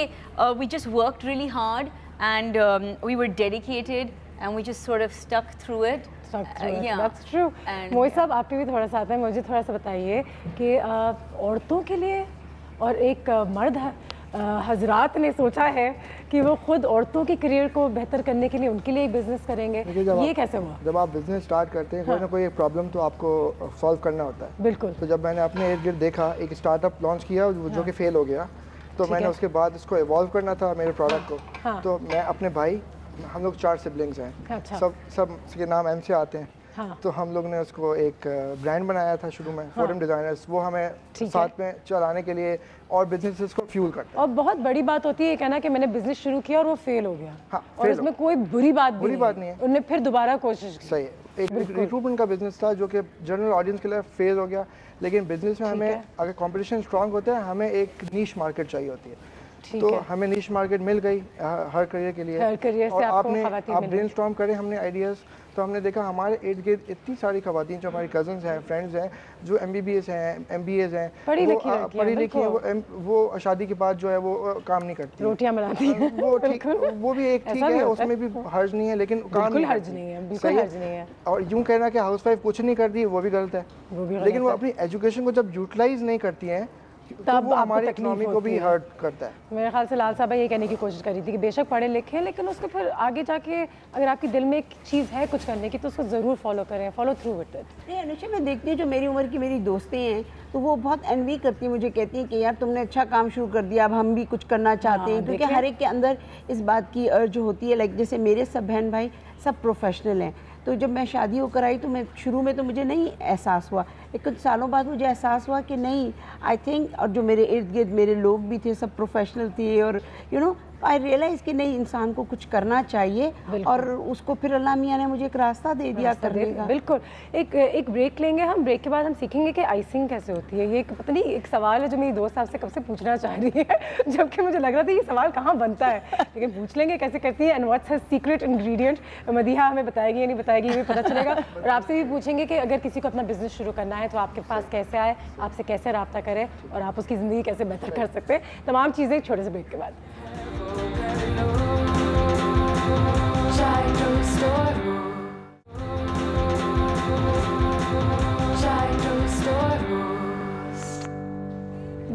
we just worked really hard, and we were dedicated, and we just sort of stuck through it. Yeah, that's true. मोहित साहब, आपके भी थोड़ा सा आता है, मुझे थोड़ा सा बताइए कि औरतों के लिए और एक मर्द हजरात ने सोचा है कि वो खुद औरतों के करियर को बेहतर करने के लिए उनके लिए एक बिजनेस करेंगे, ये कैसे हुआ? जब आप बिजनेस स्टार्ट करते हैं, कोई ना कोई प्रॉब्लम तो आपको सॉल्व करना होता है। बिल्कुल। तो जब मैंने अपने इर्द गिर्द देखा, एक स्टार्टअप लॉन्च किया जो कि फेल हो गया, तो मैंने उसके बाद इसको इवॉल्व करना था मेरे प्रोडक्ट को। तो मैं अपने भाई, हम लोग 4 सिबलिंग्स हैं, सब के नाम एम से आते हैं। तो हम लोग ने उसको एक ब्रांड बनाया था शुरू में, फोरम डिज़ाइनर्स, वो हमें साथ में चलाने के लिए और बिजनेसेस को फ्यूल करते हैं। और बहुत बड़ी बात होती है कहना कि मैंने बिजनेस शुरू किया और वो फेल हो गया, और इसमें कोई बुरी बात नहीं है, उन्होंने फिर दोबारा कोशिश की। सही है, एक रिक्रूटमेंट का बिजनेस था जो कि जनरल ऑडियंस के लिए फेल हो गया, लेकिन बिजनेस में हमें अगर कंपटीशन स्ट्रांग होता है, हमें एक नीश मार्केट चाहिए होती है। तो हमें नीश मार्केट मिल गई हर करियर के लिए, और आप ब्रेनस्टॉर्म करें हमने आइडियाज़, तो हमने देखा हमारे इर्द गिर्द इतनी सारी खवातीन जो हमारी कज़न्स हैं, फ्रेंड्स हैं, जो MBBS हैं, MBAs हैं, पढ़ी लिखी हैं, वो शादी के बाद जो है वो काम नहीं करती, रोटियां बनाती हैं। वो ठीक, वो भी एक ठीक है, उसमें भी हर्ज नहीं है, लेकिन काम नहीं हर्ज नहीं है, बिल्कुल हर्ज नहीं है। और यूँ कहना कि हाउसवाइफ कुछ नहीं करती, वो भी गलत है, लेकिन वो अपनी एजुकेशन को जब यूटिलाइज नहीं करती हैं तब वो हमारी इकोनॉमी को भी हर्ट करता है। मेरे ख्याल से लाल साहब ये कहने की कोशिश कर रही थी कि बेशक पढ़े लिखे हैं, लेकिन उसको फिर आगे जाके अगर आपके दिल में एक चीज़ है कुछ करने की, तो उसको ज़रूर फॉलो करें, फॉलो थ्रू विद इट। नहीं अनुषा, मैं देखती हूँ जो मेरी उम्र की मेरी दोस्तें हैं, तो वो बहुत एनवी करती हैं, मुझे कहती हैं कि यार तुमने अच्छा काम शुरू कर दिया, अब हम भी कुछ करना चाहते हैं, क्योंकि हर एक के अंदर इस बात की अर्ज होती है। लाइक जैसे मेरे सब बहन भाई सब प्रोफेशनल हैं, तो जब मैं शादी होकर आई तो मैं शुरू में तो मुझे नहीं एहसास हुआ, लेकिन सालों बाद मुझे एहसास हुआ कि नहीं, आई थिंक, और जो मेरे इर्द गिर्द मेरे लोग भी थे सब प्रोफेशनल थे, और यू नो आई रियलाइज़ कि नहीं, इंसान को कुछ करना चाहिए, और उसको फिर अल्लाह मियाँ ने मुझे एक रास्ता दे दिया करने का। बिल्कुल। एक ब्रेक लेंगे हम, ब्रेक के बाद हम सीखेंगे कि आइसिंग कैसे होती है। ये पता नहीं एक सवाल है जो मेरी दोस्त आपसे कब से पूछना चाह रही है, जबकि मुझे लग रहा था ये सवाल कहाँ बनता है, लेकिन पूछ लेंगे कैसे करती है, and what's her secret ingredient. Madiha हमें बताएगी या नहीं बताएगी, ये भी पता चलेगा। और आपसे भी पूछेंगे कि अगर किसी को अपना बिजनेस शुरू करना है तो आपके पास कैसे आए, आपसे कैसे रब्ता करें, और आप उसकी ज़िंदगी कैसे बेहतर कर सकते हैं। तमाम चीज़ें छोटे से ब्रेक के बाद। store. Chai to store.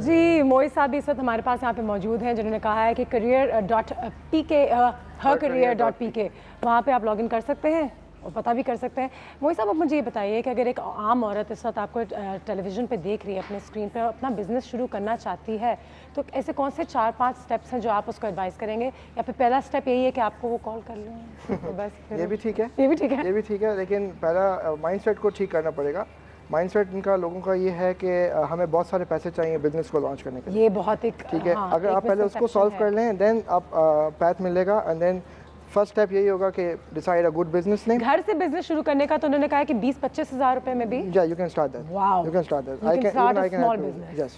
जी मोई साहब भी इस वक्त हमारे पास यहाँ पे मौजूद हैं जिन्होंने कहा है कि career.pk वहाँ पे आप लॉगिन कर सकते हैं और पता भी कर सकते हैं। मोई साहब आप मुझे ये बताइए कि अगर एक आम औरत इस वक्त आपको टेलीविज़न पे देख रही है, अपने स्क्रीन पे अपना बिजनेस शुरू करना चाहती है, तो ऐसे कौन से 4-5 स्टेप्स हैं जो आप उसको एडवाइस करेंगे, या फिर पहला स्टेप यही है कि आपको वो कॉल कर लें? तो बस ये भी ठीक है, ये भी ठीक है, ये भी ठीक है, लेकिन पहला माइंडसेट को ठीक करना पड़ेगा। माइंडसेट इनका लोगों का ये है कि हमें बहुत सारे पैसे चाहिए बिजनेस को लॉन्च करने के लिए। ये बहुत एक ठीक है, अगर आप पहले उसको सॉल्व कर लें देन आप पैथ मिलेगा। एंड देन फर्स्ट स्टेप यही होगा कि decide a good business name. घर से बिजनेस शुरू करने का तो उन्होंने कहा है कि 20-25 हज़ार रुपए में भी you can start that. Wow, you can start that. I can small business. Yes,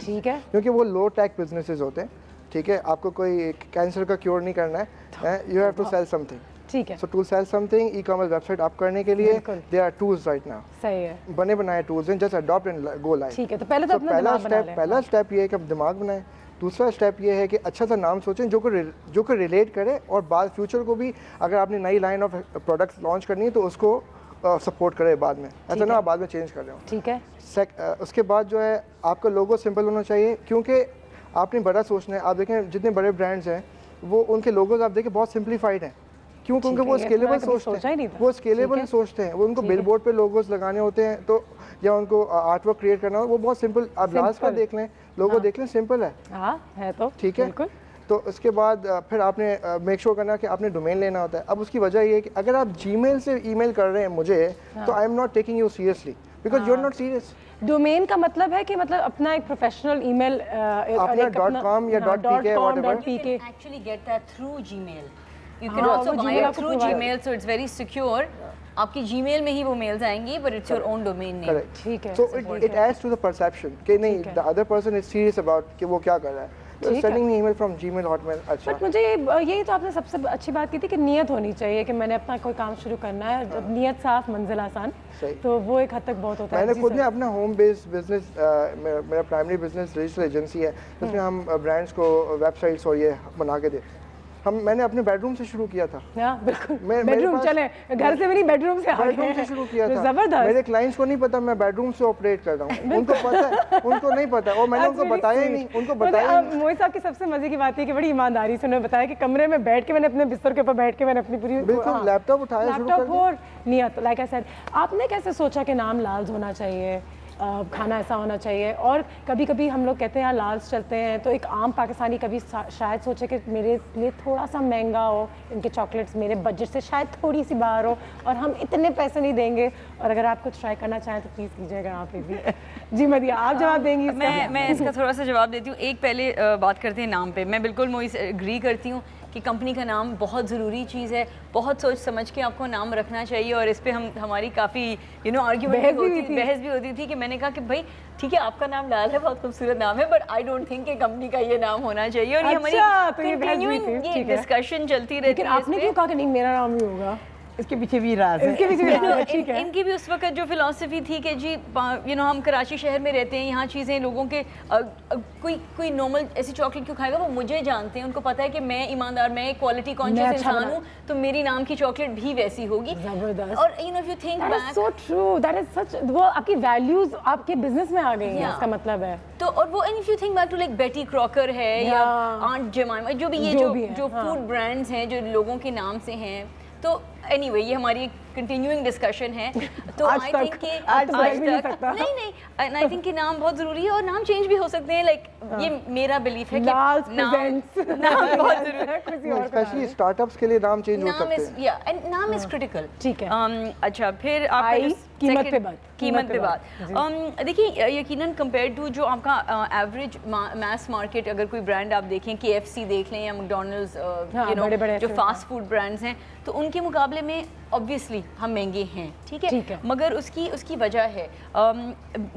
ठीक है, क्योंकि वो लो टेक बिजनेसेस होते हैं। ठीक है, आपको कोई कैंसर का क्योर नहीं करना है, you have to sell something. ठीक है, so to sell something, e-commerce website आप करने के लिए there are tools right now. सही है, बने बनाए टूल्स हैं, just adopt and go live. ठीक है, तो पहले तो अपना दिमाग बना लें। पहला स्टेप ये है कि आप दिमाग बनाएं। दूसरा स्टेप ये है कि अच्छा सा नाम सोचें जो को रिलेट करे, और बाद फ्यूचर को भी अगर आपने नई लाइन ऑफ प्रोडक्ट्स लॉन्च करनी है तो उसको सपोर्ट करे बाद में, ऐसा ना आप बाद में चेंज कर रहे हो। ठीक है, उसके बाद जो है आपका लोगो सिंपल होना चाहिए, क्योंकि आपने बड़ा सोचना है। आप देखें जितने बड़े ब्रांड्स हैं वो उनके लोगोज आप देखें बहुत सिंप्लीफाइड हैं, क्यों? क्योंकि वो स्केलेबल सोचते हैं, वो स्केलेबल सोचते हैं। वो उनको बिलबोर्ड पे लोगोज लगाने होते हैं तो, या उनको आर्ट वर्क क्रिएट करना हो, वो बहुत सिंपल। आप लास्ट का देख लें, लोगो देख लें, सिंपल है। है तो ठीक है, तो उसके बाद फिर आपने मेक श्योर करना कि आपने डोमेन लेना होता है। अब उसकी वजह ये है कि अगर आप जीमेल से ईमेल कर रहे हैं मुझे, तो I am not taking you seriously because you are not serious. Domain का मतलब है कि मतलब अपना एक प्रोफेशनल ईमेल, अपना .com या .pk whatever, actually get that through Gmail. You can also buy it through Gmail, so it's very secure. आपकी Gmail में ही वो मेल्स आएंगी, but it's your own domain name. Correct. ठीक है. So it adds to the perception कि नहीं, the other person is serious about कि वो क्या कर रहा है। Sending me email from Gmail, Hotmail, अच्छा। But मुझे यही तो आपने सबसे अच्छी बात की थी कि नियत होनी चाहिए कि मैंने अपना कोई काम शुरू करना है। जब नियत साफ मंजिल आसान, तो वो एक हद तक बहुत होता है। मैंने खुद ने अपना होम बेस्ड बिजनेस, मेरा प्राइमरी बिजनेस रजिस्टर एजेंसी है, जिसमें हम ब्रांड्स को वेबसाइट्स और ये बना के देते। मैंने अपने बेडरूम से शुरू किया था। बिल्कुल, बेडरूम चले, घर से भी नहीं, बेडरूम से शुरू किया था। जबरदस्त। मेरे क्लाइंट्स को नहीं पता मैं बेडरूम से ऑपरेट कर रहा हूँ, उनको पता है, उनको नहीं पता, और मैंने उनको बताया ही नहीं, उनको बताया। मोहित साहब की सबसे मजे की बात है कि बड़ी ईमानदारी से उन्होंने बताया कि कमरे में बैठ के मैंने अपने बिस्तर के ऊपर बैठ के मैंने अपनी पूरी बिल्कुल लैपटॉप उठाया, लैपटॉप और नियत। लाइक आई सेड, आपने कैसे सोचा कि नाम लाल्स होना चाहिए, खाना ऐसा होना चाहिए? और कभी कभी हम लोग कहते हैं यार लाल्स चलते हैं, तो एक आम पाकिस्तानी कभी शायद सोचे कि मेरे लिए थोड़ा सा महंगा हो, इनके चॉकलेट्स मेरे बजट से शायद थोड़ी सी बाहर हो, और हम इतने पैसे नहीं देंगे। और अगर आप कुछ ट्राई करना चाहें तो प्लीज़ कीजिएगा आप भी। जी मदिया, आप जवाब देंगी? मैं इसका थोड़ा सा जवाब देती हूँ। एक पहले बात करते हैं नाम पे। मैं बिल्कुल मोहित एग्री करती हूँ कि कंपनी का नाम बहुत ज़रूरी चीज़ है, बहुत सोच समझ के आपको नाम रखना चाहिए। और इस पे हमारी काफ़ी आर्ग्यूमेंट बहस भी होती थी कि मैंने कहा कि भाई ठीक है आपका नाम लाल है, बहुत खूबसूरत नाम है, बट आई डोंट थिंक कि कंपनी का ये नाम होना चाहिए। और ये हमारी कंटिन्यूइंग ये डिस्कशन चलती रहती है। आपने क्यों कहा कि नहीं मेरा नाम ही होगा? इसके पीछे भी राज है। इसके पीछे भी राज है, ठीक है। इनकी भी उस वक्त जो फिलॉसफी थी कि जी हम कराची शहर में रहते हैं, यहाँ चीज़ें लोगों के कोई नॉर्मल ऐसी चॉकलेट क्यों खाएगा, वो मुझे जानते हैं, उनको पता है कि मैं ईमानदार, मैं क्वालिटी कॉन्शियस इंसान हूँ, तो मेरी नाम की चॉकलेट भी वैसी होगी। जबरदस्त। और if you think back, so true, that is such, वो आपकी वैल्यूज आपके बिजनेस में आ गई हैं, इसका मतलब है। तो और वो if you think back to like Betty Crocker है या आंट जमाइमा, जो भी ये जो फूड ब्रांड्स हैं जो लोगों के नाम से हैं, तो एनीवे ये हमारी एक कंटिन्यूइंग डिस्कशन है। तो आई थिंक कि आज तक नहीं आई थिंक कि नाम बहुत ज़रूरी है, और नाम चेंज भी हो सकते हैं। लाइक ये मेरा बिलीफ है कि नाम बहुत ज़रूरी है, स्पेशली स्टार्टअप्स के लिए नाम चेंज हो सकते हैं। नाम इज क्रिटिकल। ठीक है, अच्छा फिर आप कीमत पे बात देखिए, यकीनन कंपेयर टू जो आपका एवरेज मास मार्केट, अगर कोई ब्रांड आप देखें, KFC देख लें या मैकडॉनल्ड्स, जो फास्ट फूड ब्रांड्स हैं, तो उनके मुकाबले में ऑब्वियसली हम महंगे हैं, ठीक है। मगर उसकी वजह है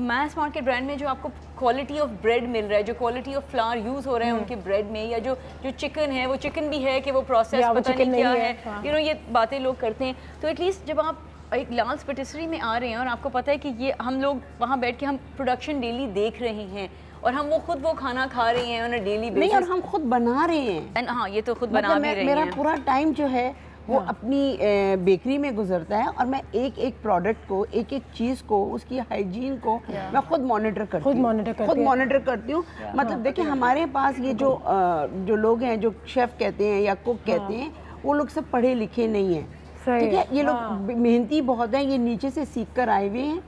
मास मार्केट ब्रांड में जो आपको क्वालिटी ऑफ ब्रेड मिल रहा है, जो क्वालिटी ऑफ फ्लावर यूज़ हो रहा है उनके ब्रेड में, या जो चिकन है, वो चिकन भी है कि वो प्रोसेस पता नहीं क्या है, ये बातें लोग करते हैं। तो एटलीस्ट जब आप एक लाल्स पेटिसरी में आ रहे हैं और आपको पता है कि ये हम लोग वहाँ बैठ के हम प्रोडक्शन डेली देख रहे हैं, और हम खुद वो खाना खा रहे हैं ऑन अ डेली बेसिस, नहीं, और हम खुद बना रहे हैं। हाँ, ये तो खुद बना भी रहे हैं। मेरा पूरा टाइम जो है वो अपनी बेकरी में गुजरता है और मैं एक एक प्रोडक्ट को, एक एक चीज़ को, उसकी हाइजीन को मैं खुद मॉनिटर करती हूँ। मतलब देखिए हमारे पास ये जो लोग हैं, जो शेफ़ कहते हैं या कुक कहते हैं, वो लोग सब पढ़े लिखे नहीं हैं, ठीक है। ये लोग मेहनती बहुत हैं, ये नीचे से सीख कर आए हुए हैं।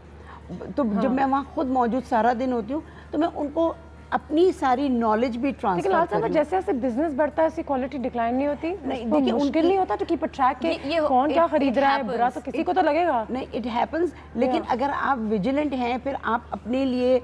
तो जब मैं वहाँ खुद मौजूद सारा दिन होती हूँ तो मैं उनको अपनी सारी नॉलेज भी ट्रांसफर करती हूँ। जैसे जैसे बिजनेस बढ़ता है ऐसी क्वालिटी डिक्लाइन नहीं होती? नहीं, देखिए मुश्किल नहीं होता तो कीप अ ट्रैक के कौन क्या खरीद रहा है, बुरा तो किसी को तो लगेगा। नहीं, इट हैपेंस, लेकिन अगर आप विजिलेंट हैं, फिर आप अपने लिए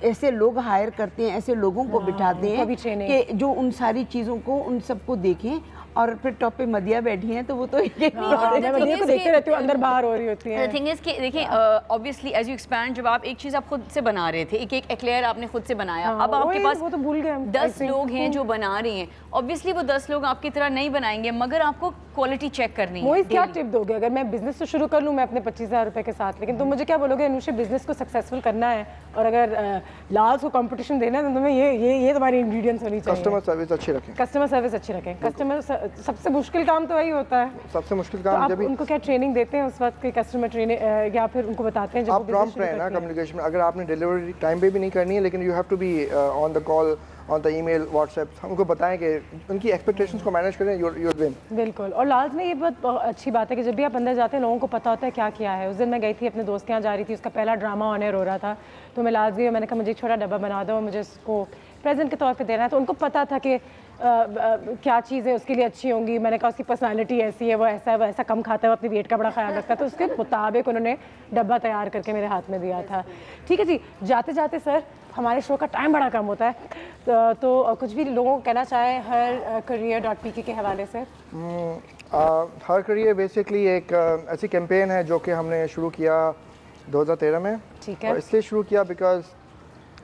ऐसे लोग हायर करते हैं, ऐसे लोगों को बिठाते हैं कि जो उन सारी चीज़ों को, उन सबको देखें। और फिर टॉप पे मदिया बैठी हैं तो वो तो मदिया को देखते रहती हूँ, अंदर बाहर हो रही होती है। The thing is कि देखिए obviously as you expand, जब आप एक चीज़ आप खुद से बना रहे थे, एक एक एक्लेयर आपने खुद से बनाया, अब आपके पास वो तो भूल गए 10 लोग हैं जो बना रहे हैं। ऑब्वियसली वो 10 लोग आपकी तरह नहीं बनाएंगे, मगर आपको क्वालिटी चेक करनी है। क्या टिप दोगे? अगर मैं बिजनेस तो शुरू कर लूँ मैं अपने 25,000 रुपए के साथ, लेकिन तुम मुझे क्या बोलोगे अनुषा बिजनेस को सक्सेसफुल करना है और अगर लाल्स को कंपटीशन देना है तो तुम्हें ये तुम्हारी इंग्रेडिएंट्स होनी चाहिए। कस्टमर सर्विस अच्छी रखें। कस्टमर सर्विस अच्छी रखें। कस्टमर सबसे मुश्किल काम तो वही होता है। सबसे मुश्किल काम जब उनको क्या ट्रेनिंग देते हैं उस वक्त की कस्टमर ट्रेनिंग, या फिर उनको बताते हैं जब आप प्रॉम्प्ट रहे ना कम्युनिकेशन में। अगर आपने डिलीवरी टाइम पे भी नहीं करनी है, लेकिन you have to be on the call, on the email, WhatsApp, हमको बताएं कि उनकी एक्सपेक्टेशंस को मैनेज करें, यू विन। बिल्कुल। और लाल्स में ये बहुत अच्छी बात है कि जब भी आप अंदर जाते हैं लोगों को पता होता है क्या किया है। उस दिन मैं गई थी अपने दोस्त के यहाँ जा रही थी, उसका पहला ड्रामा ऑन एयर हो रहा था, तो मैं लाल्स गई और मैंने कहा मुझे एक छोटा डब्बा बना दो, मुझे उसको प्रेजेंट के तौर पे देना है। तो उनको पता था कि क्या चीज़ें उसके लिए अच्छी होंगी। मैंने कहा उसकी पर्सनालिटी ऐसी है, वो ऐसा कम खाता है, वो अपनी वेट का बड़ा ख्याल रखता है, तो उसके मुताबिक उन्होंने डब्बा तैयार करके मेरे हाथ में दिया था। ठीक है जी, जाते जाते सर हमारे शो का टाइम बड़ा कम होता है, तो कुछ भी लोगों को कहना चाहें हर career.pk के हवाले से? हर करियर बेसिकली एक ऐसी कैंपेन है जो कि हमने शुरू किया 2013 में। ठीक है। और इसलिए शुरू किया because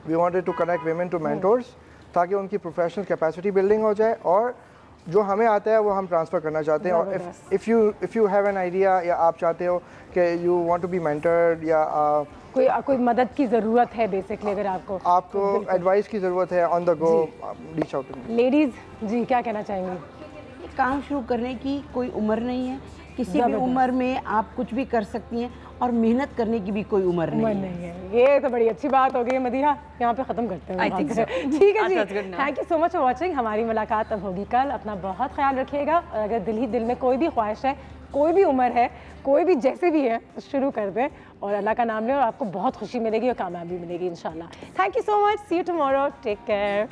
we wanted to connect women to mentors, ताकि उनकी प्रोफेशनल कैपेसिटी बिल्डिंग हो जाए, और जो हमें आता है वो हम ट्रांसफ़र करना चाहते हैं। और if you have an idea, या आप चाहते हो कि you want to be mentored, या कोई मदद की ज़रूरत है बेसिकली, अगर आपको एडवाइस की ज़रूरत है on the go, reach out to me. Ladies जी क्या कहना चाहेंगी? काम शुरू करने की कोई उम्र नहीं है, किसी भी उम्र में आप कुछ भी कर सकती हैं, और मेहनत करने की भी कोई उम्र नहीं है। ये तो बड़ी अच्छी बात हो गई मदिहा, यहाँ पे ख़त्म करते हैं। ठीक है जी, thank you so much for watching. हमारी मुलाकात अब होगी कल। अपना बहुत ख्याल रखिएगा, और अगर दिल में कोई भी ख्वाहिश है, कोई भी उम्र है, कोई भी जैसे भी है, शुरू कर दें और अल्लाह का नाम लें, और आपको बहुत खुशी मिलेगी और कामयाबी मिलेगी इंशाल्लाह। Thank you so much, see you tomorrow, take care.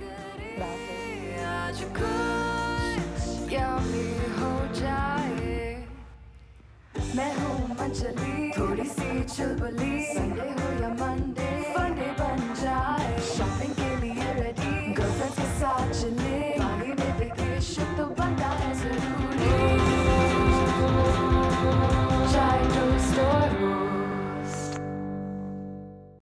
मैं हूँ मंचली, थोड़ी सी चुलबुली, संडे हो या मंडे।